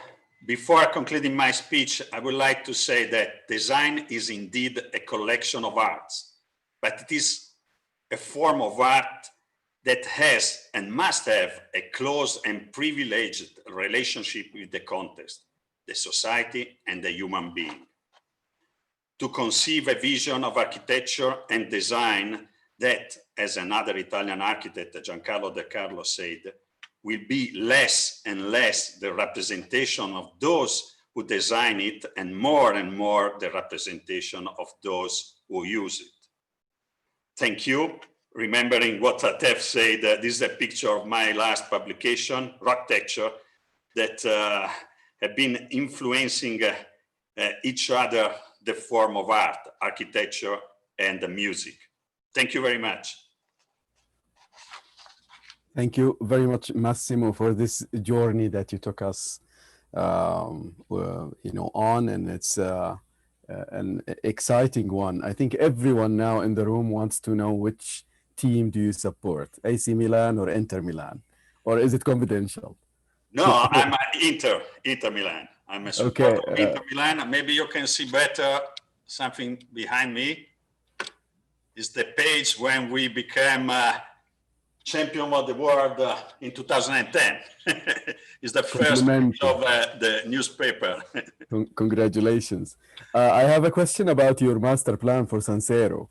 before concluding my speech, I would like to say that design is indeed a collection of arts, but it is a form of art that has and must have a close and privileged relationship with the context, the society, and the human being. To conceive a vision of architecture and design that, as another Italian architect, Giancarlo De Carlo, said, will be less and less the representation of those who design it and more the representation of those who use it. Thank you. Remembering what Atef said, this is a picture of my last publication, Architecture, that have been influencing each other, the form of art, architecture, and the music. Thank you very much. Thank you very much, Massimo, for this journey that you took us, on, and it's an exciting one. I think everyone now in the room wants to know which team do you support, AC Milan or Inter Milan, or is it confidential? No, I'm Inter Milan. I'm a supporter of Inter Milan. Maybe you can see better something behind me. Is the page when we became champion of the world in 2010. It's the first page of the newspaper. Congratulations. I have a question about your master plan for San Siro.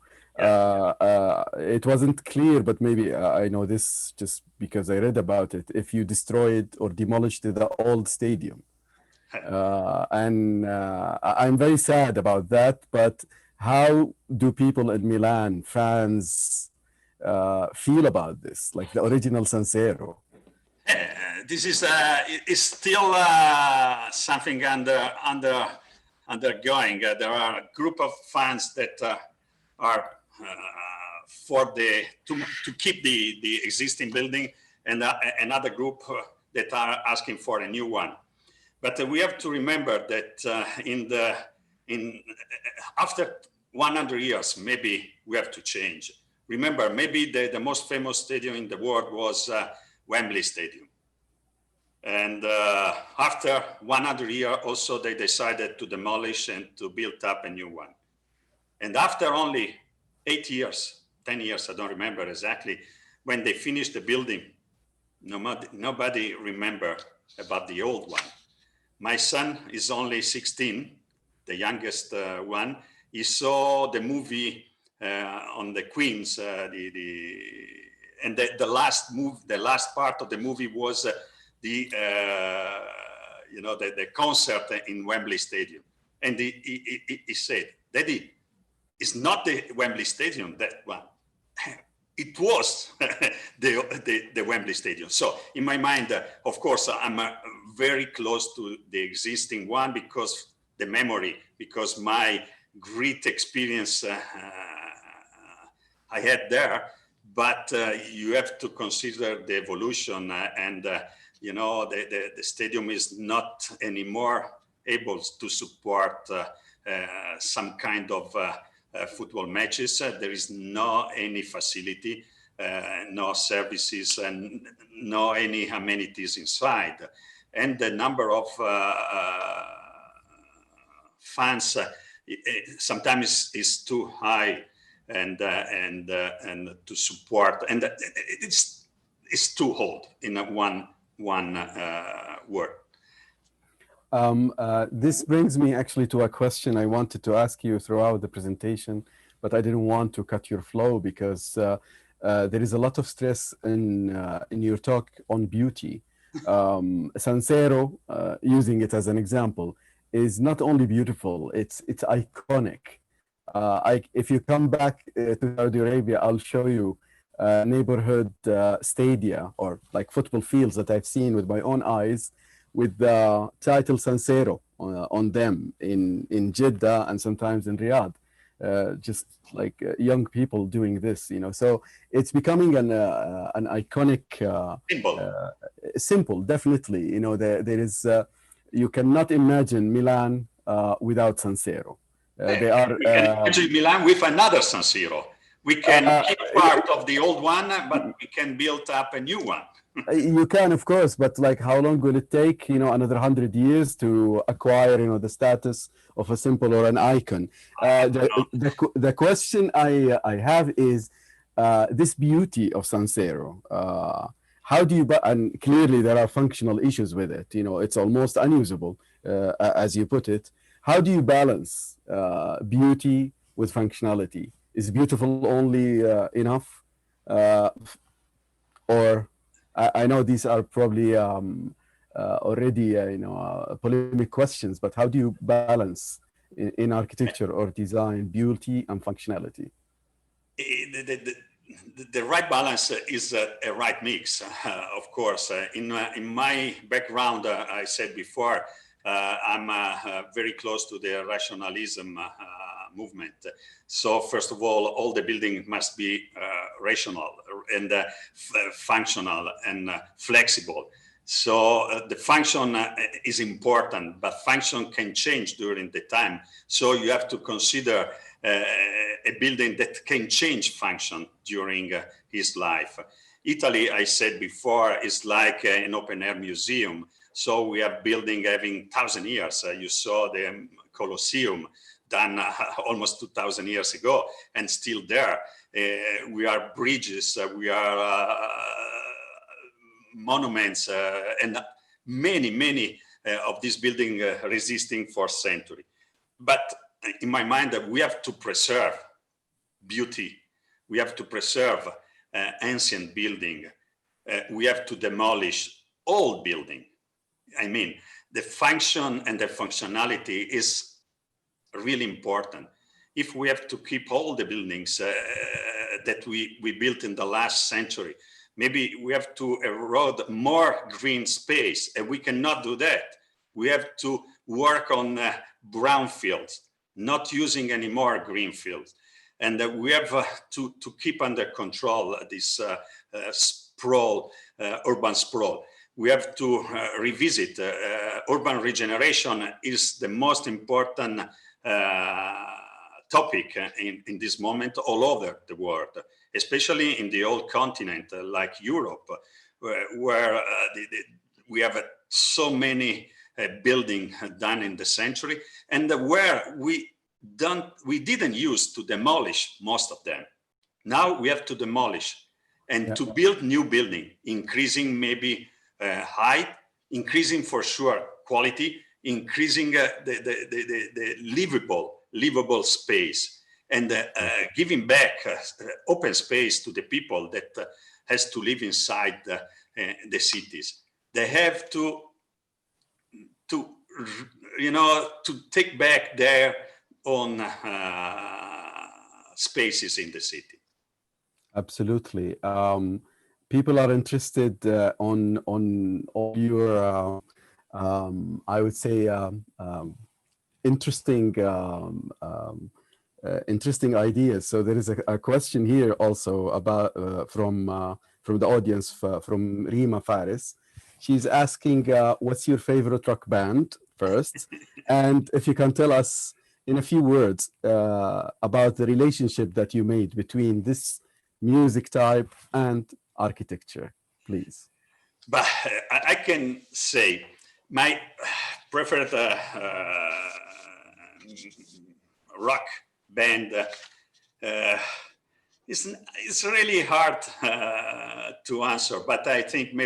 It wasn't clear, but maybe I know this just because I read about it. If you destroyed or demolished the old stadium. And I'm very sad about that, but how do people in Milan, fans, feel about this, like the original San Siro? This is still something undergoing. There are a group of fans that are to keep the existing building, and another group that are asking for a new one. But we have to remember that after 100 years, maybe we have to change. Remember, maybe the most famous stadium in the world was Wembley Stadium. And after 100 years, also they decided to demolish and to build up a new one. And after only 8 years, 10 years, I don't remember exactly, when they finished the building, nobody remember about the old one. My son is only 16, the youngest one. He saw the movie on the Queens, and the last part of the movie was the concert in Wembley Stadium. And he said, "Daddy, it's not the Wembley Stadium, that one. It was the Wembley Stadium." So in my mind, of course, I'm very close to the existing one because the memory, because my great experience I had there. But you have to consider the evolution, and the stadium is not anymore able to support some kind of football matches. There is no any facility, no services, and no any amenities inside. And the number of fans sometimes is too high, and to support, and it's too old in one word. This brings me actually to a question I wanted to ask you throughout the presentation, but I didn't want to cut your flow because there is a lot of stress in your talk on beauty. San Siro, using it as an example, is not only beautiful, it's iconic. If you come back to Saudi Arabia, I'll show you neighborhood stadia or like football fields that I've seen with my own eyes, with the title San Siro on them in Jeddah and sometimes in Riyadh. Just like young people doing this, so it's becoming an iconic symbol, definitely. There is you cannot imagine Milan without San Siro. They are we can imagine Milan with another San Siro. We can keep part of the old one, but we can build up a new one. You can, of course, but like, how long will it take? You know, another 100 years to acquire, you know, the status of a symbol or an icon. The question I have is this beauty of San Siro. How do you? And clearly there are functional issues with it. You know, it's almost unusable, as you put it. How do you balance beauty with functionality? Is beautiful only enough, or I know these are probably already polemic questions, but how do you balance in architecture or design beauty and functionality? The right balance is a right mix, of course. In my background, I said before, I'm very close to the rationalism movement. So first of all the building must be rational and functional and flexible. So the function is important, but function can change during the time. So you have to consider a building that can change function during his life. Italy, I said before, is like an open air museum. So we have building having 1,000 years. You saw the Colosseum done almost 2,000 years ago and still there. We are bridges, we are monuments, and many of these buildings resisting for centuries. But in my mind, we have to preserve beauty. We have to preserve ancient building. We have to demolish old building. I mean, the function and the functionality is really important. If we have to keep all the buildings that we built in the last century, maybe we have to erode more green space, and we cannot do that. We have to work on brownfields, not using any more green fields. And we have to keep under control this sprawl, urban sprawl. We have to revisit urban regeneration is the most important topic in this moment all over the world, especially in the old continent like Europe, where we have so many buildings done in the century, and where we didn't use to demolish most of them. Now we have to demolish and to build new building, increasing maybe height, increasing for sure quality, increasing the livable space, and giving back open space to the people that has to live inside the cities. They have to take back their own spaces in the city. Absolutely. People are interested on all your, I would say, interesting ideas. So there is a question here also about from the audience, from Rima Faris. She's asking, what's your favorite rock band first? And if you can tell us in a few words about the relationship that you made between this music type and architecture, please. But I can say my preferred rock band it's really hard to answer, but I think in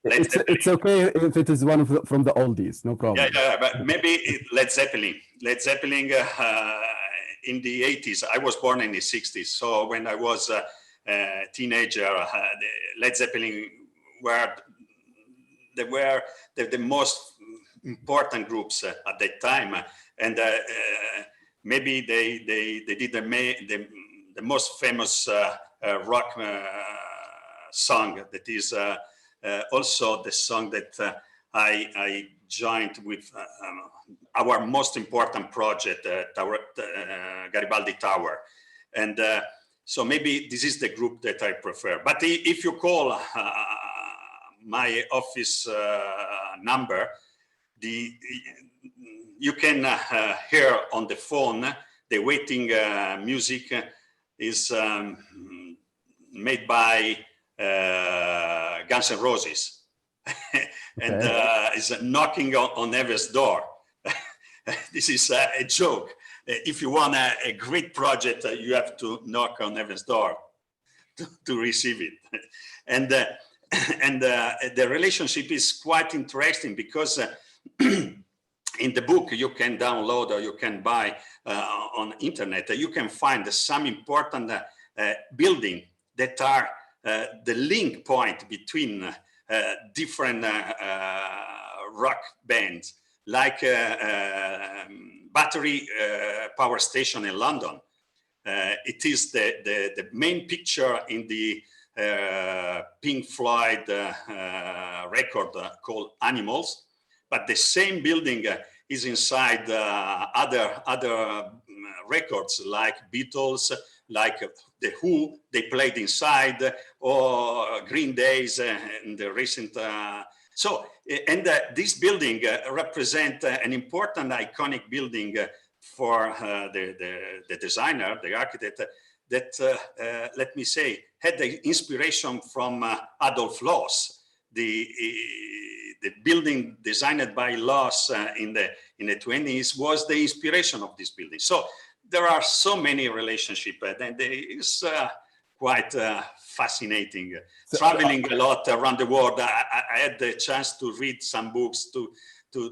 it's okay if it is one of from the oldies, no problem. Yeah, but maybe Led Zeppelin. Led Zeppelin in the 80s. I was born in the 60s, so when I was a teenager, Led Zeppelin were the most important groups at that time, and maybe they did the most famous rock song that is also the song that I joined with our most important project, Garibaldi Tower. And so maybe this is the group that I prefer. But if you call my office number, you can hear on the phone the waiting music is made by Guns N' Roses, and is knocking on heaven's door. This is a joke. If you want a great project, you have to knock on heaven's door to receive it. And the relationship is quite interesting because in the book you can download or you can buy on internet, you can find some important buildings that are the link point between different rock bands, like Battery Power Station in London. It is the main picture in the Pink Floyd record called Animals, but the same building is inside other records like Beatles, like The Who, they played inside, or Green Days in the recent. This building represents an important iconic building for the designer, the architect, that, let me say, had the inspiration from Adolf Loos. The building designed by Loos in the 20s was the inspiration of this building. So there are so many relationships, and it's quite fascinating. So, traveling a lot around the world, I had the chance to read some books, to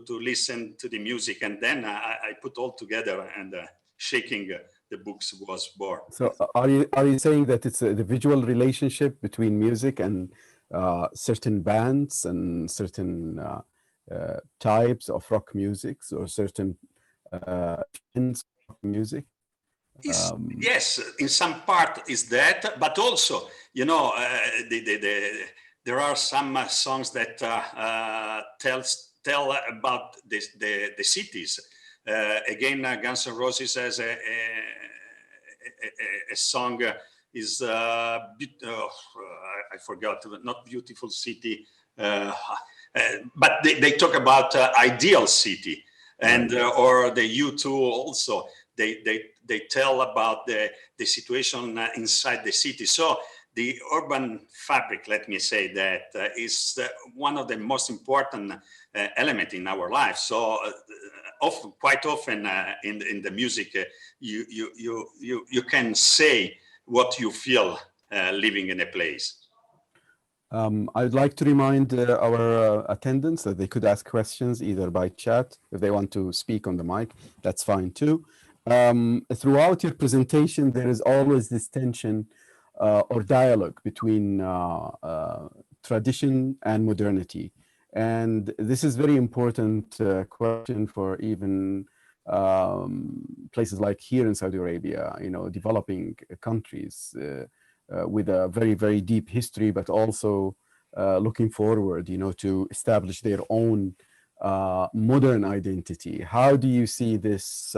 listen to the music, and then I put all together, and shaking the books was born. So are you saying that it's the visual relationship between music and certain bands and certain types of rock music, or certain kinds of music? Yes, in some part is that, but also, you know, there are some songs that tell about the cities. Again, Guns N' Roses has a song is I forgot, not Beautiful City, but they talk about Ideal City, and or the U2 also. They tell about the situation inside the city. So the urban fabric, let me say, that is one of the most important elements in our life. So quite often in the music, you can say what you feel living in a place. I'd like to remind our attendants that they could ask questions either by chat. If they want to speak on the mic, that's fine too. Throughout your presentation, there is always this tension or dialogue between tradition and modernity. And this is very important question for even places like here in Saudi Arabia, you know, developing countries with a very, very deep history, but also looking forward, you know, to establish their own modern identity. How do you see this?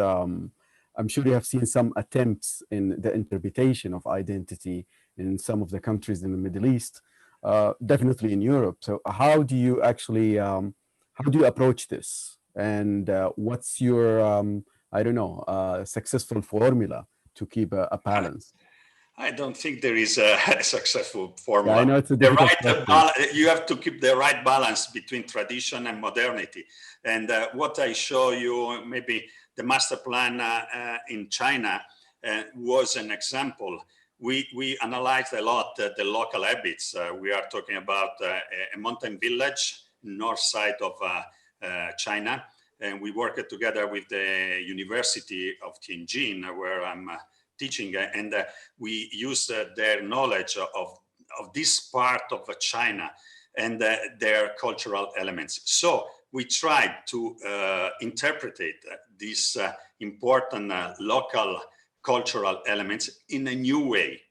I'm sure you have seen some attempts in the interpretation of identity in some of the countries in the Middle East, definitely in Europe. So how do you actually, how do you approach this? And what's your, I don't know, successful formula to keep a balance? I don't think there is a successful formula. Yeah, I know it's a difficult you have to keep the right balance between tradition and modernity. And what I show you, maybe the master plan in China was an example. We analyzed a lot the local habits. We are talking about a mountain village, north side of China. And we worked together with the University of Tianjin, where I'm teaching, and we use their knowledge of this part of China and their cultural elements. So we tried to interpret these important local cultural elements in a new way.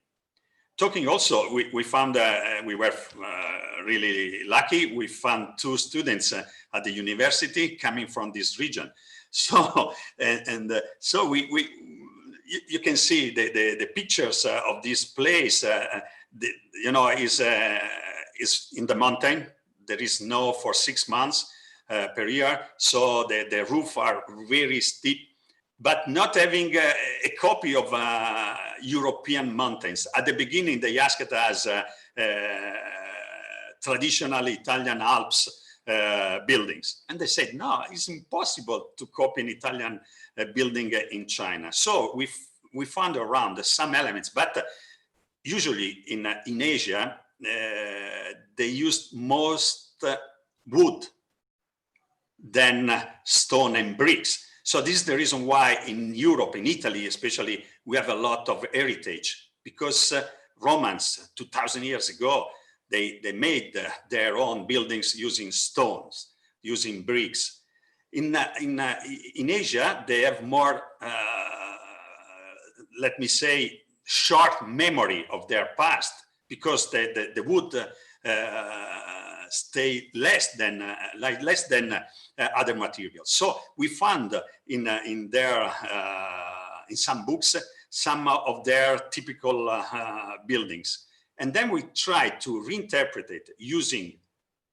Talking also, we found, we were really lucky, we found 2 students at the university coming from this region. So, so you can see the pictures of this place, you know, is in the mountain. There is snow for 6 months per year. So the roof are very steep, but not having a copy of traditional Italian Alps buildings. And they said, no, it's impossible to copy an Italian building in China. So we found around some elements, but usually in Asia, they used most wood than stone and bricks. So this is the reason why in Europe, in Italy especially, we have a lot of heritage, because Romans 2000 years ago, they made their own buildings using stones, using bricks. In Asia, they have more, let me say, short memory of their past, because the wood stay less than other materials. So we found in some books some of their typical buildings, and then we tried to reinterpret it using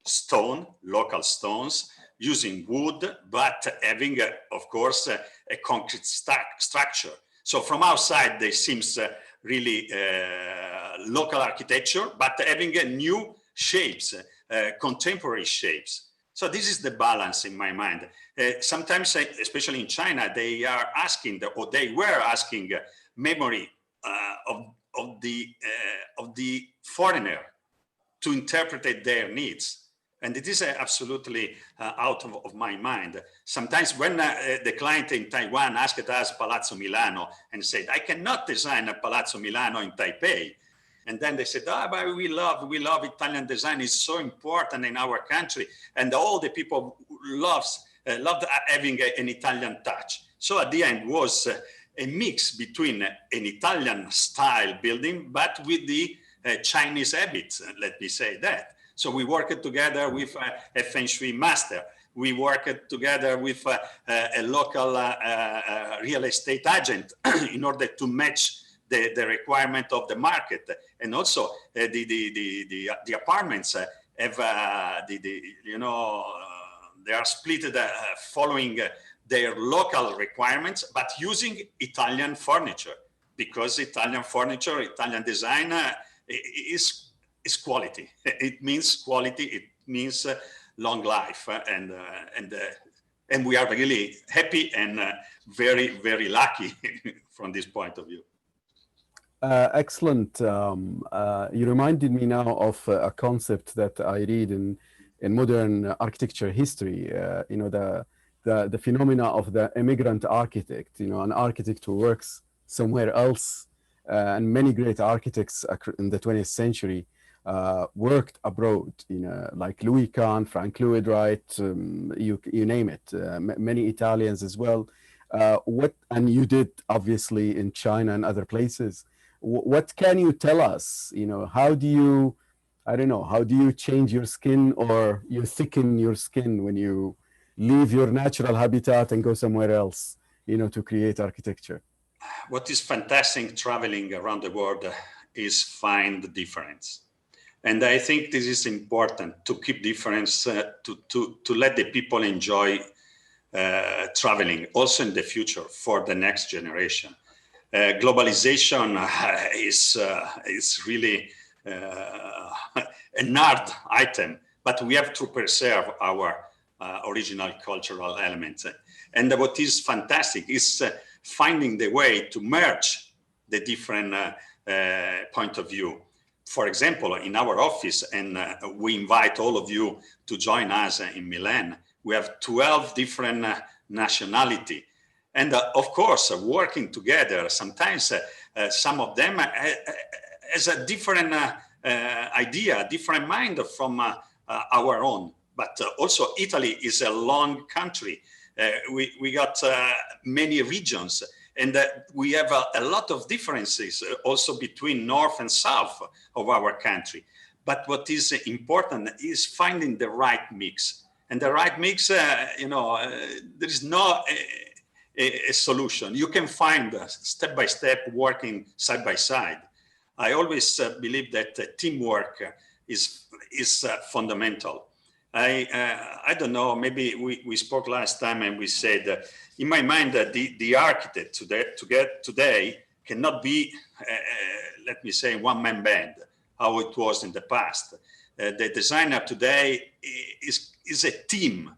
stone, local stones, using wood, but having, of course, a concrete structure. So from outside, they seems really local architecture, but having new shapes, contemporary shapes. So this is the balance in my mind. Sometimes, especially in China, they are asking, or they were asking, memory of the foreigner to interpret their needs. And it is absolutely out of my mind. Sometimes when the client in Taiwan asked us Palazzo Milano and said, I cannot design a Palazzo Milano in Taipei. And then they said, but we love Italian design. It's so important in our country. And all the people loved having an Italian touch. So at the end was a mix between an Italian style building, but with the Chinese habits, let me say that. So we worked together with a Feng Shui master. We worked together with a local real estate agent in order to match the requirement of the market. And also the apartments have, they are split following their local requirements, but using Italian furniture, because Italian furniture, Italian design is quality. It means quality. It means long life, and we are really happy and very, very lucky from this point of view. Excellent. You reminded me now of a concept that I read in modern architecture history. The phenomena of the immigrant architect. An architect who works somewhere else, and many great architects in the 20th century worked abroad, like Louis Kahn, Frank Lloyd Wright, you name it, many Italians as well. And you did obviously in China and other places. What can you tell us? How do you, how do you change your skin, or you thicken your skin when you leave your natural habitat and go somewhere else, to create architecture? What is fantastic traveling around the world is find the difference. And I think this is important, to keep difference, to let the people enjoy traveling also in the future for the next generation. Globalization is really an hard item, but we have to preserve our original cultural elements. And what is fantastic is finding the way to merge the different point of view. For example, in our office, and we invite all of you to join us in Milan, we have 12 different nationality. And of course, working together, sometimes some of them has a different idea, different mind from our own. But also Italy is a long country. We got many regions, and we have a lot of differences also between north and south of our country. But what is important is finding the right mix. And the right mix, there is no a solution. You can find step by step, working side by side. I always believe that teamwork is fundamental. I don't know, maybe we spoke last time and we said, in my mind, that the architect today cannot be, let me say, one-man band, how it was in the past. the designer today is a team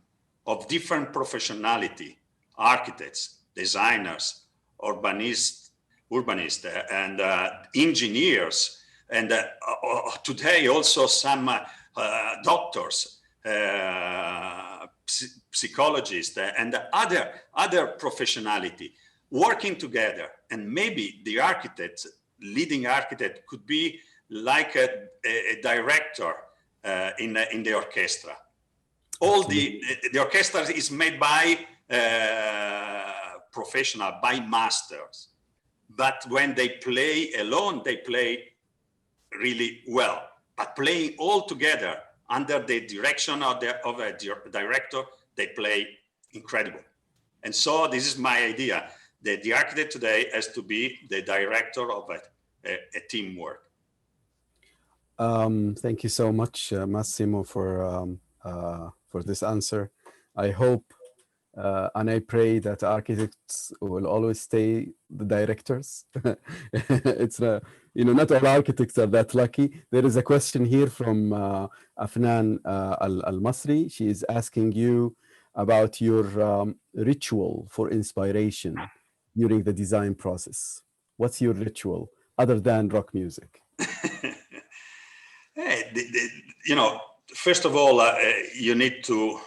of different professionality, architects, designers, urbanists, and engineers, and today also some doctors, psychologists, and other professionality working together. And maybe the architect, leading architect, could be like a director in the orchestra. All the orchestra is made by professional, by masters. But when they play alone, they play really well. But playing all together under the direction of a director, they play incredible. And so this is my idea. The architect today has to be the director of a teamwork. Thank you so much, Massimo, for this answer. I hope and I pray that architects will always stay the directors. It's not all architects are that lucky. There is a question here from Afnan Al-Masri. She is asking you about your ritual for inspiration during the design process. What's your ritual other than rock music? Hey, first of all, you need to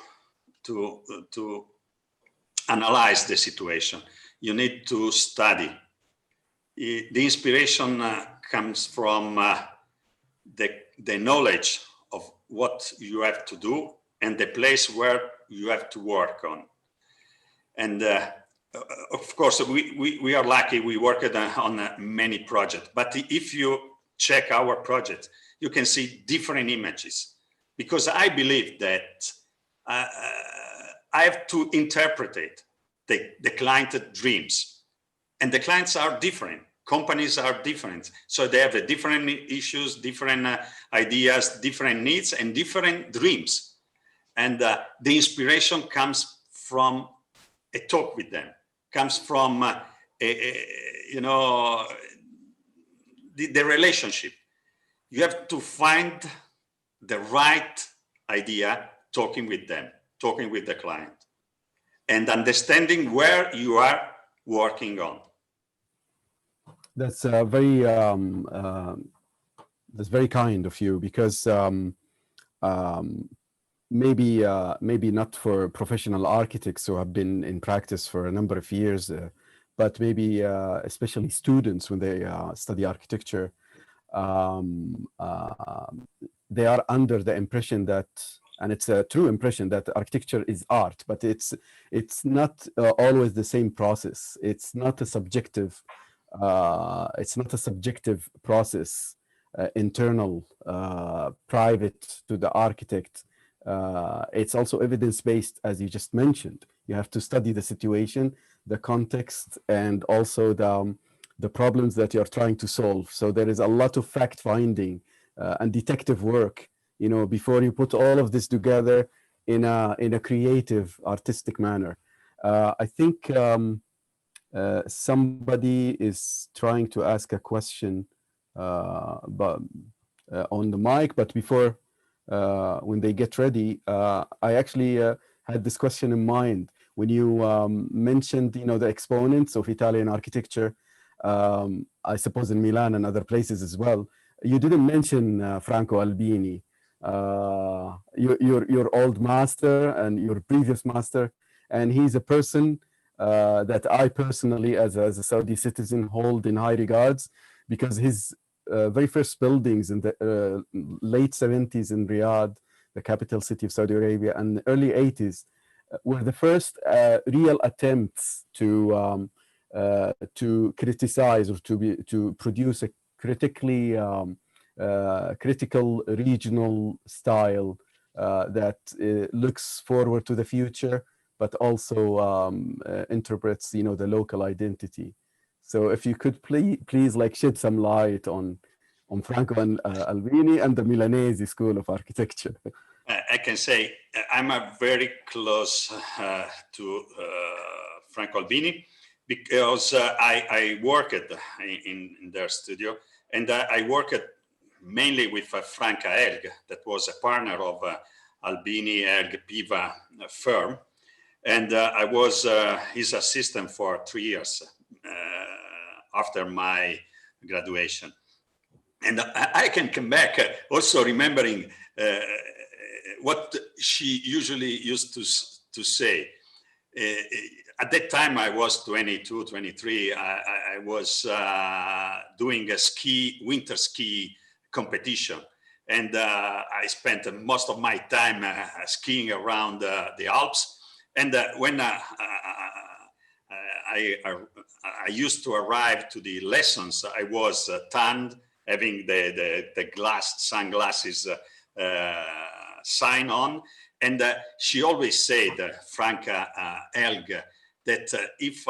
analyze the situation. You need to study. The inspiration comes from the knowledge of what you have to do and the place where you have to work on. And of course, we are lucky. We worked on many projects. But if you check our project, you can see different images, because I believe that I have to interpret the client dreams, and the clients are different. Companies are different. So they have different issues, different ideas, different needs, and different dreams. And the inspiration comes from a talk with them, comes from, the relationship. You have to find the right idea, talking with them, talking with the client, and understanding where you are working on. That's very kind of you, because maybe not for professional architects who have been in practice for a number of years, but maybe especially students when they study architecture, they are under the impression that, and it's a true impression, that architecture is art, but it's not always the same process. It's not a subjective process, internal, private to the architect. It's also evidence-based, as you just mentioned. You have to study the situation, the context, and also the problems that you're trying to solve. So there is a lot of fact-finding and detective work, before you put all of this together in a creative, artistic manner. I think somebody is trying to ask a question but on the mic, but before, when they get ready, I actually had this question in mind. When you mentioned, the exponents of Italian architecture, I suppose in Milan and other places as well, you didn't mention Franco Albini, your old master and your previous master, and he's a person that I personally, as a Saudi citizen, hold in high regards, because his very first buildings in the late 70s in Riyadh, the capital city of Saudi Arabia, and the early 80s were the first real attempts to criticize, or to produce a critical regional style that looks forward to the future, but also interprets, the local identity. So if you could please shed some light on Franco and Albini and the Milanese School of Architecture. I can say I'm very close to Franco Albini, because I worked in their studio, and I worked mainly with Franca Elg, that was a partner of Albini Elg Piva firm. And I was his assistant for 3 years after my graduation. And I can come back also remembering what she usually used to say. At that time, I was 22, 23. I was doing a winter ski competition. And I spent most of my time skiing around the Alps. And when I used to arrive to the lessons, I was tanned, having the sunglasses sign on. And she always said, Franca Elg, that if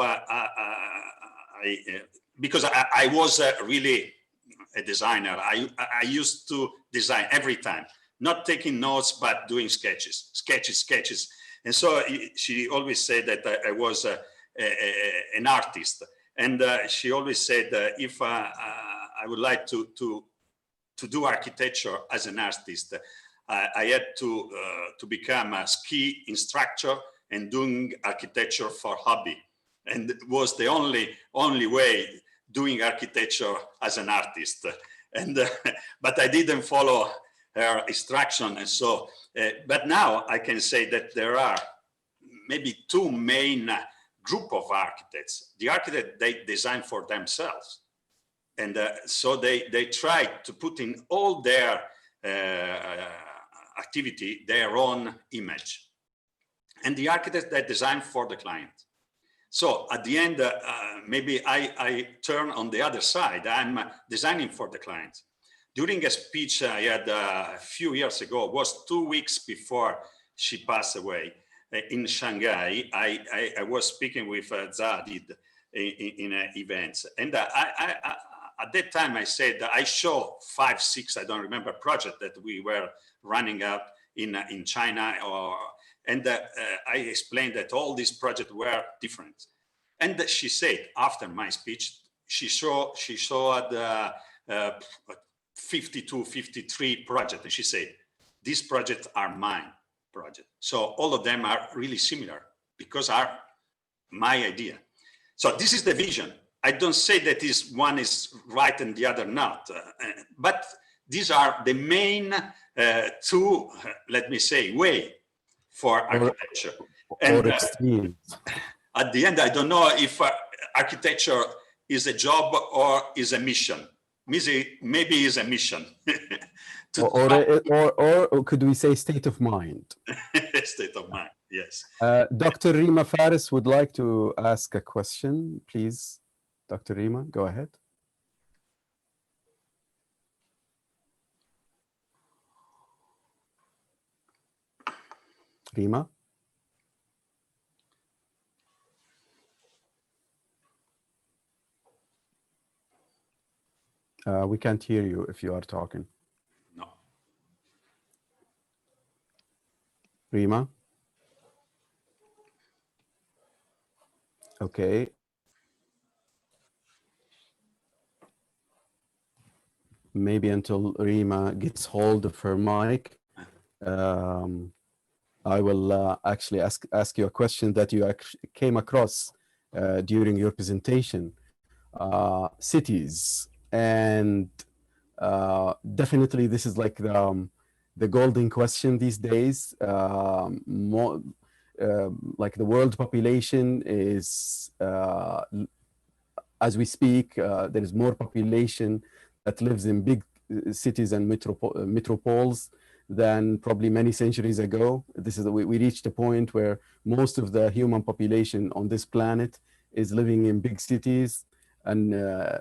because I was really a designer, I used to design every time, not taking notes, but doing sketches. And so she always said that I was an artist. And she always said if I would like to do architecture as an artist, I had to become a ski instructor and doing architecture for hobby. And it was the only way doing architecture as an artist. And but I didn't follow her instruction. And so, but now I can say that there are maybe two main group of architects. The architects, they design for themselves. And so they try to put in all their activity, their own image. And the architects that design for the client. So at the end, maybe I turn on the other side. I'm designing for the client. During a speech I had a few years ago, it was 2 weeks before she passed away, in Shanghai, I was speaking with Zadid in events. And at that time I said, I show 5, 6, I don't remember, projects that we were running up in China, and I explained that all these projects were different. And she said, after my speech, she showed 52, 53 projects. And she said, these projects are mine projects. So all of them are really similar because are my idea. So this is the vision. I don't say that one is right and the other not, but these are the main two, let me say, way for architecture. And at the end, I don't know if architecture is a job or is a mission. Maybe is a mission. or could we say state of mind? State of mind, yes. Dr. Rima Faris would like to ask a question, please. Dr. Rima, go ahead. Rima? We can't hear you if you are talking. No. Rima? Okay. Maybe until Rima gets hold of her mic, I will actually ask you a question that you came across during your presentation. Cities, and definitely this is like the golden question these days. Like the world population is, as we speak, there is more population that lives in big cities and metropoles than probably many centuries ago. This is we reached a point where most of the human population on this planet is living in big cities and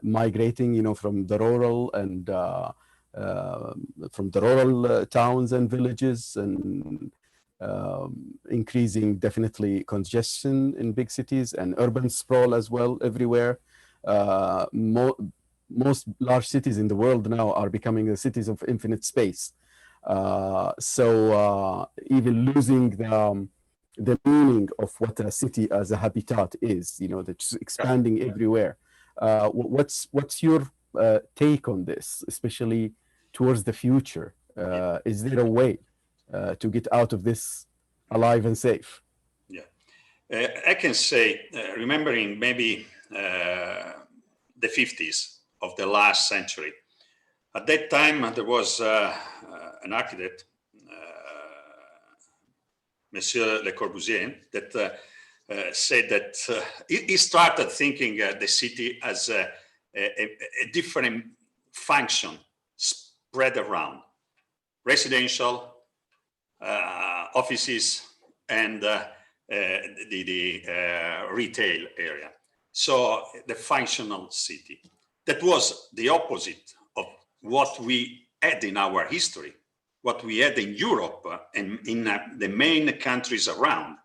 migrating, you know, from the rural and towns and villages, and increasing definitely congestion in big cities and urban sprawl as well everywhere. Most large cities in the world now are becoming the cities of infinite space. So even losing the meaning of what a city as a habitat is, you know, that's expanding everywhere. What's your take on this, especially towards the future. Is there a way to get out of this alive and safe? Yeah, I can say, remembering maybe the 50s of the last century. At that time, there was an architect, Monsieur Le Corbusier, that said that he started thinking the city as a different function spread around: residential, offices, and the retail area. So the functional city. That was the opposite of what we had in our history, what we had in Europe and in the main countries around,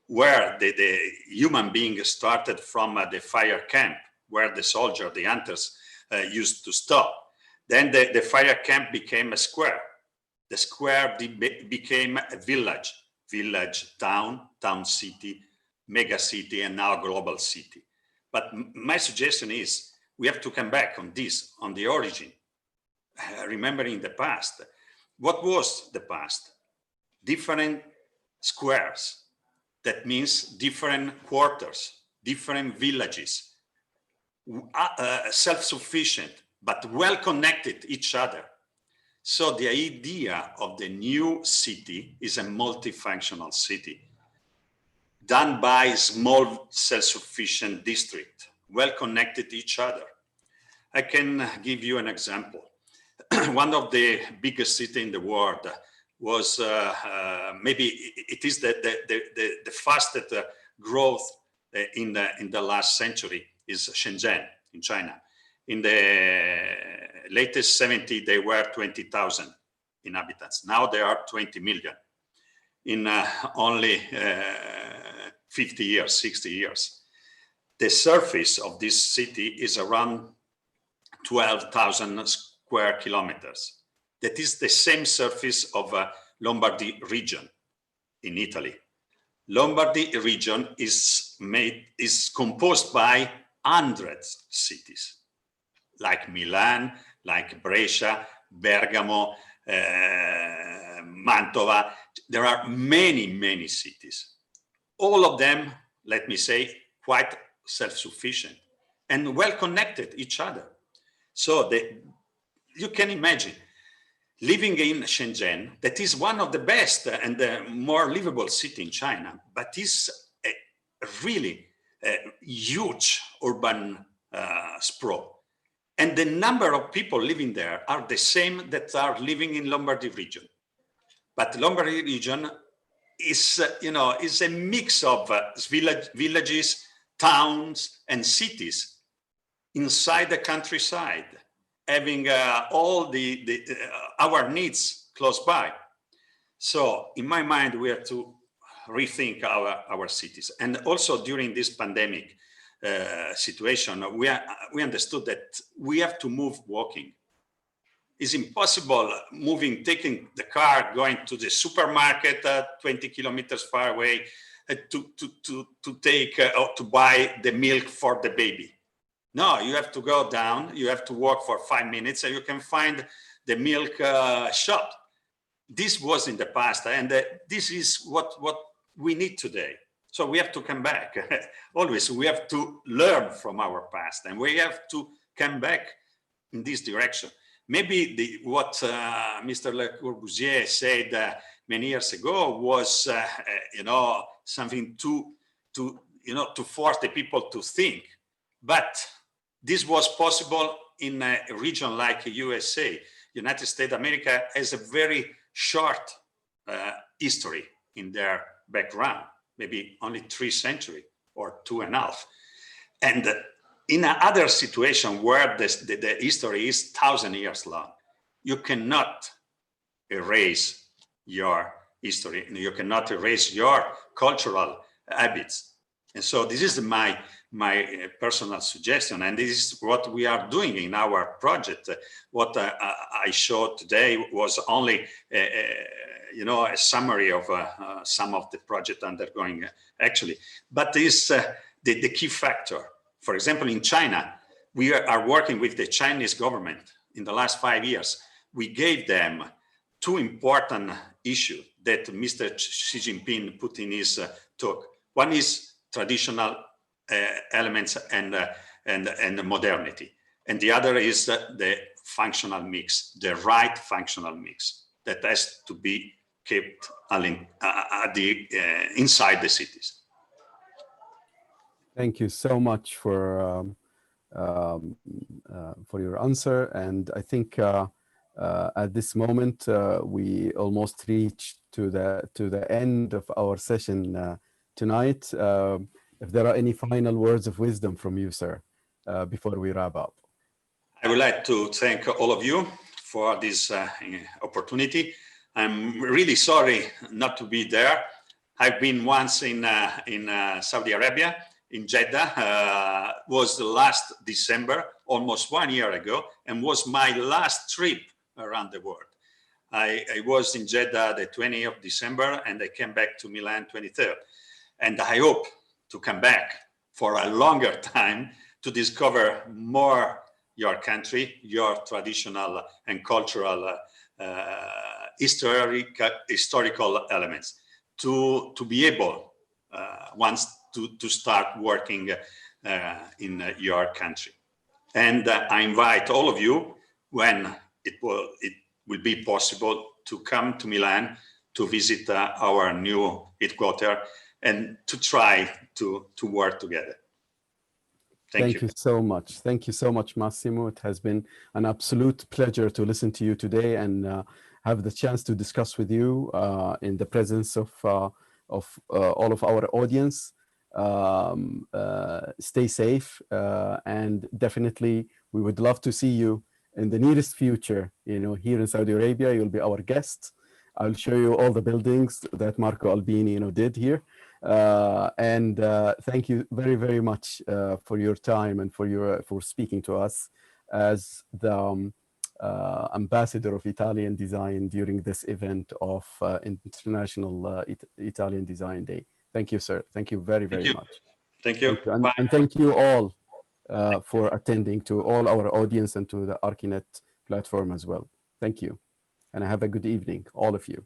where the human being started from the fire camp, where the soldier, the hunters used to stop. Then the fire camp became a square. The square became a village, town city, mega city, and now global city. But my suggestion is we have to come back on this, on the origin, remembering the past. What was the past? Different squares. That means different quarters, different villages, self-sufficient, but well-connected each other. So the idea of the new city is a multifunctional city done by small self-sufficient district, well-connected each other. I can give you an example. One of the biggest cities in the world was maybe it is the fastest growth in the last century is Shenzhen in China. In the latest 70, they were 20,000 inhabitants. Now there are 20 million in only 50 years, 60 years. The surface of this city is around 12,000 square kilometers. That is the same surface of Lombardy region in Italy. Lombardy region is composed by hundreds of cities, like Milan, like Brescia, Bergamo, Mantova. There are many, many cities. All of them, let me say, quite self-sufficient and well-connected each other. So you can imagine living in Shenzhen, that is one of the best and the more livable city in China, but is a really huge urban sprawl. And the number of people living there are the same that are living in Lombardy region. But Lombardy region is, is a mix of villages, towns, and cities inside the countryside, having all our needs close by. So in my mind, we have to rethink our cities. And also during this pandemic situation, we understood that we have to move walking. It's impossible taking the car, going to the supermarket 20 kilometers far away to take or to buy the milk for the baby. No, you have to go down, you have to walk for 5 minutes and you can find the milk shop. This was in the past, and this is what we need today. So we have to come back. Always, we have to learn from our past, and we have to come back in this direction. Maybe what Mr. Le Corbusier said many years ago was, something to force the people to think. But this was possible in a region like USA. United States of America has a very short history in their background, maybe only 3 centuries or 2.5. And in another situation where the history is 1,000 years long, you cannot erase your history, and you cannot erase your cultural habits. And so this is my personal suggestion, and this is what we are doing in our project. What I showed today was only a summary of some of the project undergoing actually, but is the key factor. For example, in China, we are working with the Chinese government in the last 5 years we gave them two important issues that Mr. Xi Jinping put in his talk. One is traditional elements and modernity, and the other is the functional mix, the right functional mix that has to be kept inside the cities. Thank you so much for your answer, and I think at this moment we almost reached to the end of our session tonight. If there are any final words of wisdom from you, sir, before we wrap up. I would like to thank all of you for this opportunity. I'm really sorry not to be there. I've been once in Saudi Arabia, in Jeddah, was the last December, almost 1 year ago, and was my last trip around the world. I was in Jeddah the 20th of December, and I came back to Milan 23rd. And I hope to come back for a longer time to discover more your country, your traditional and cultural historical elements, to be able once to start working in your country. And I invite all of you, when it will be possible, to come to Milan to visit our new headquarters and to try to work together. Thank you so much. Thank you so much, Massimo. It has been an absolute pleasure to listen to you today and have the chance to discuss with you in the presence of all of our audience. Stay safe, and definitely we would love to see you in the nearest future. Here in Saudi Arabia, you'll be our guest. I'll show you all the buildings that Marco Albini, did here. And thank you very, very much for your time and for speaking to us as the ambassador of Italian design during this event of International Italian Design Day. Thank you, sir. Thank you very, very much. Thank you. And thank you all for attending, to all our audience and to the ArchiNet platform as well. Thank you. And have a good evening, all of you.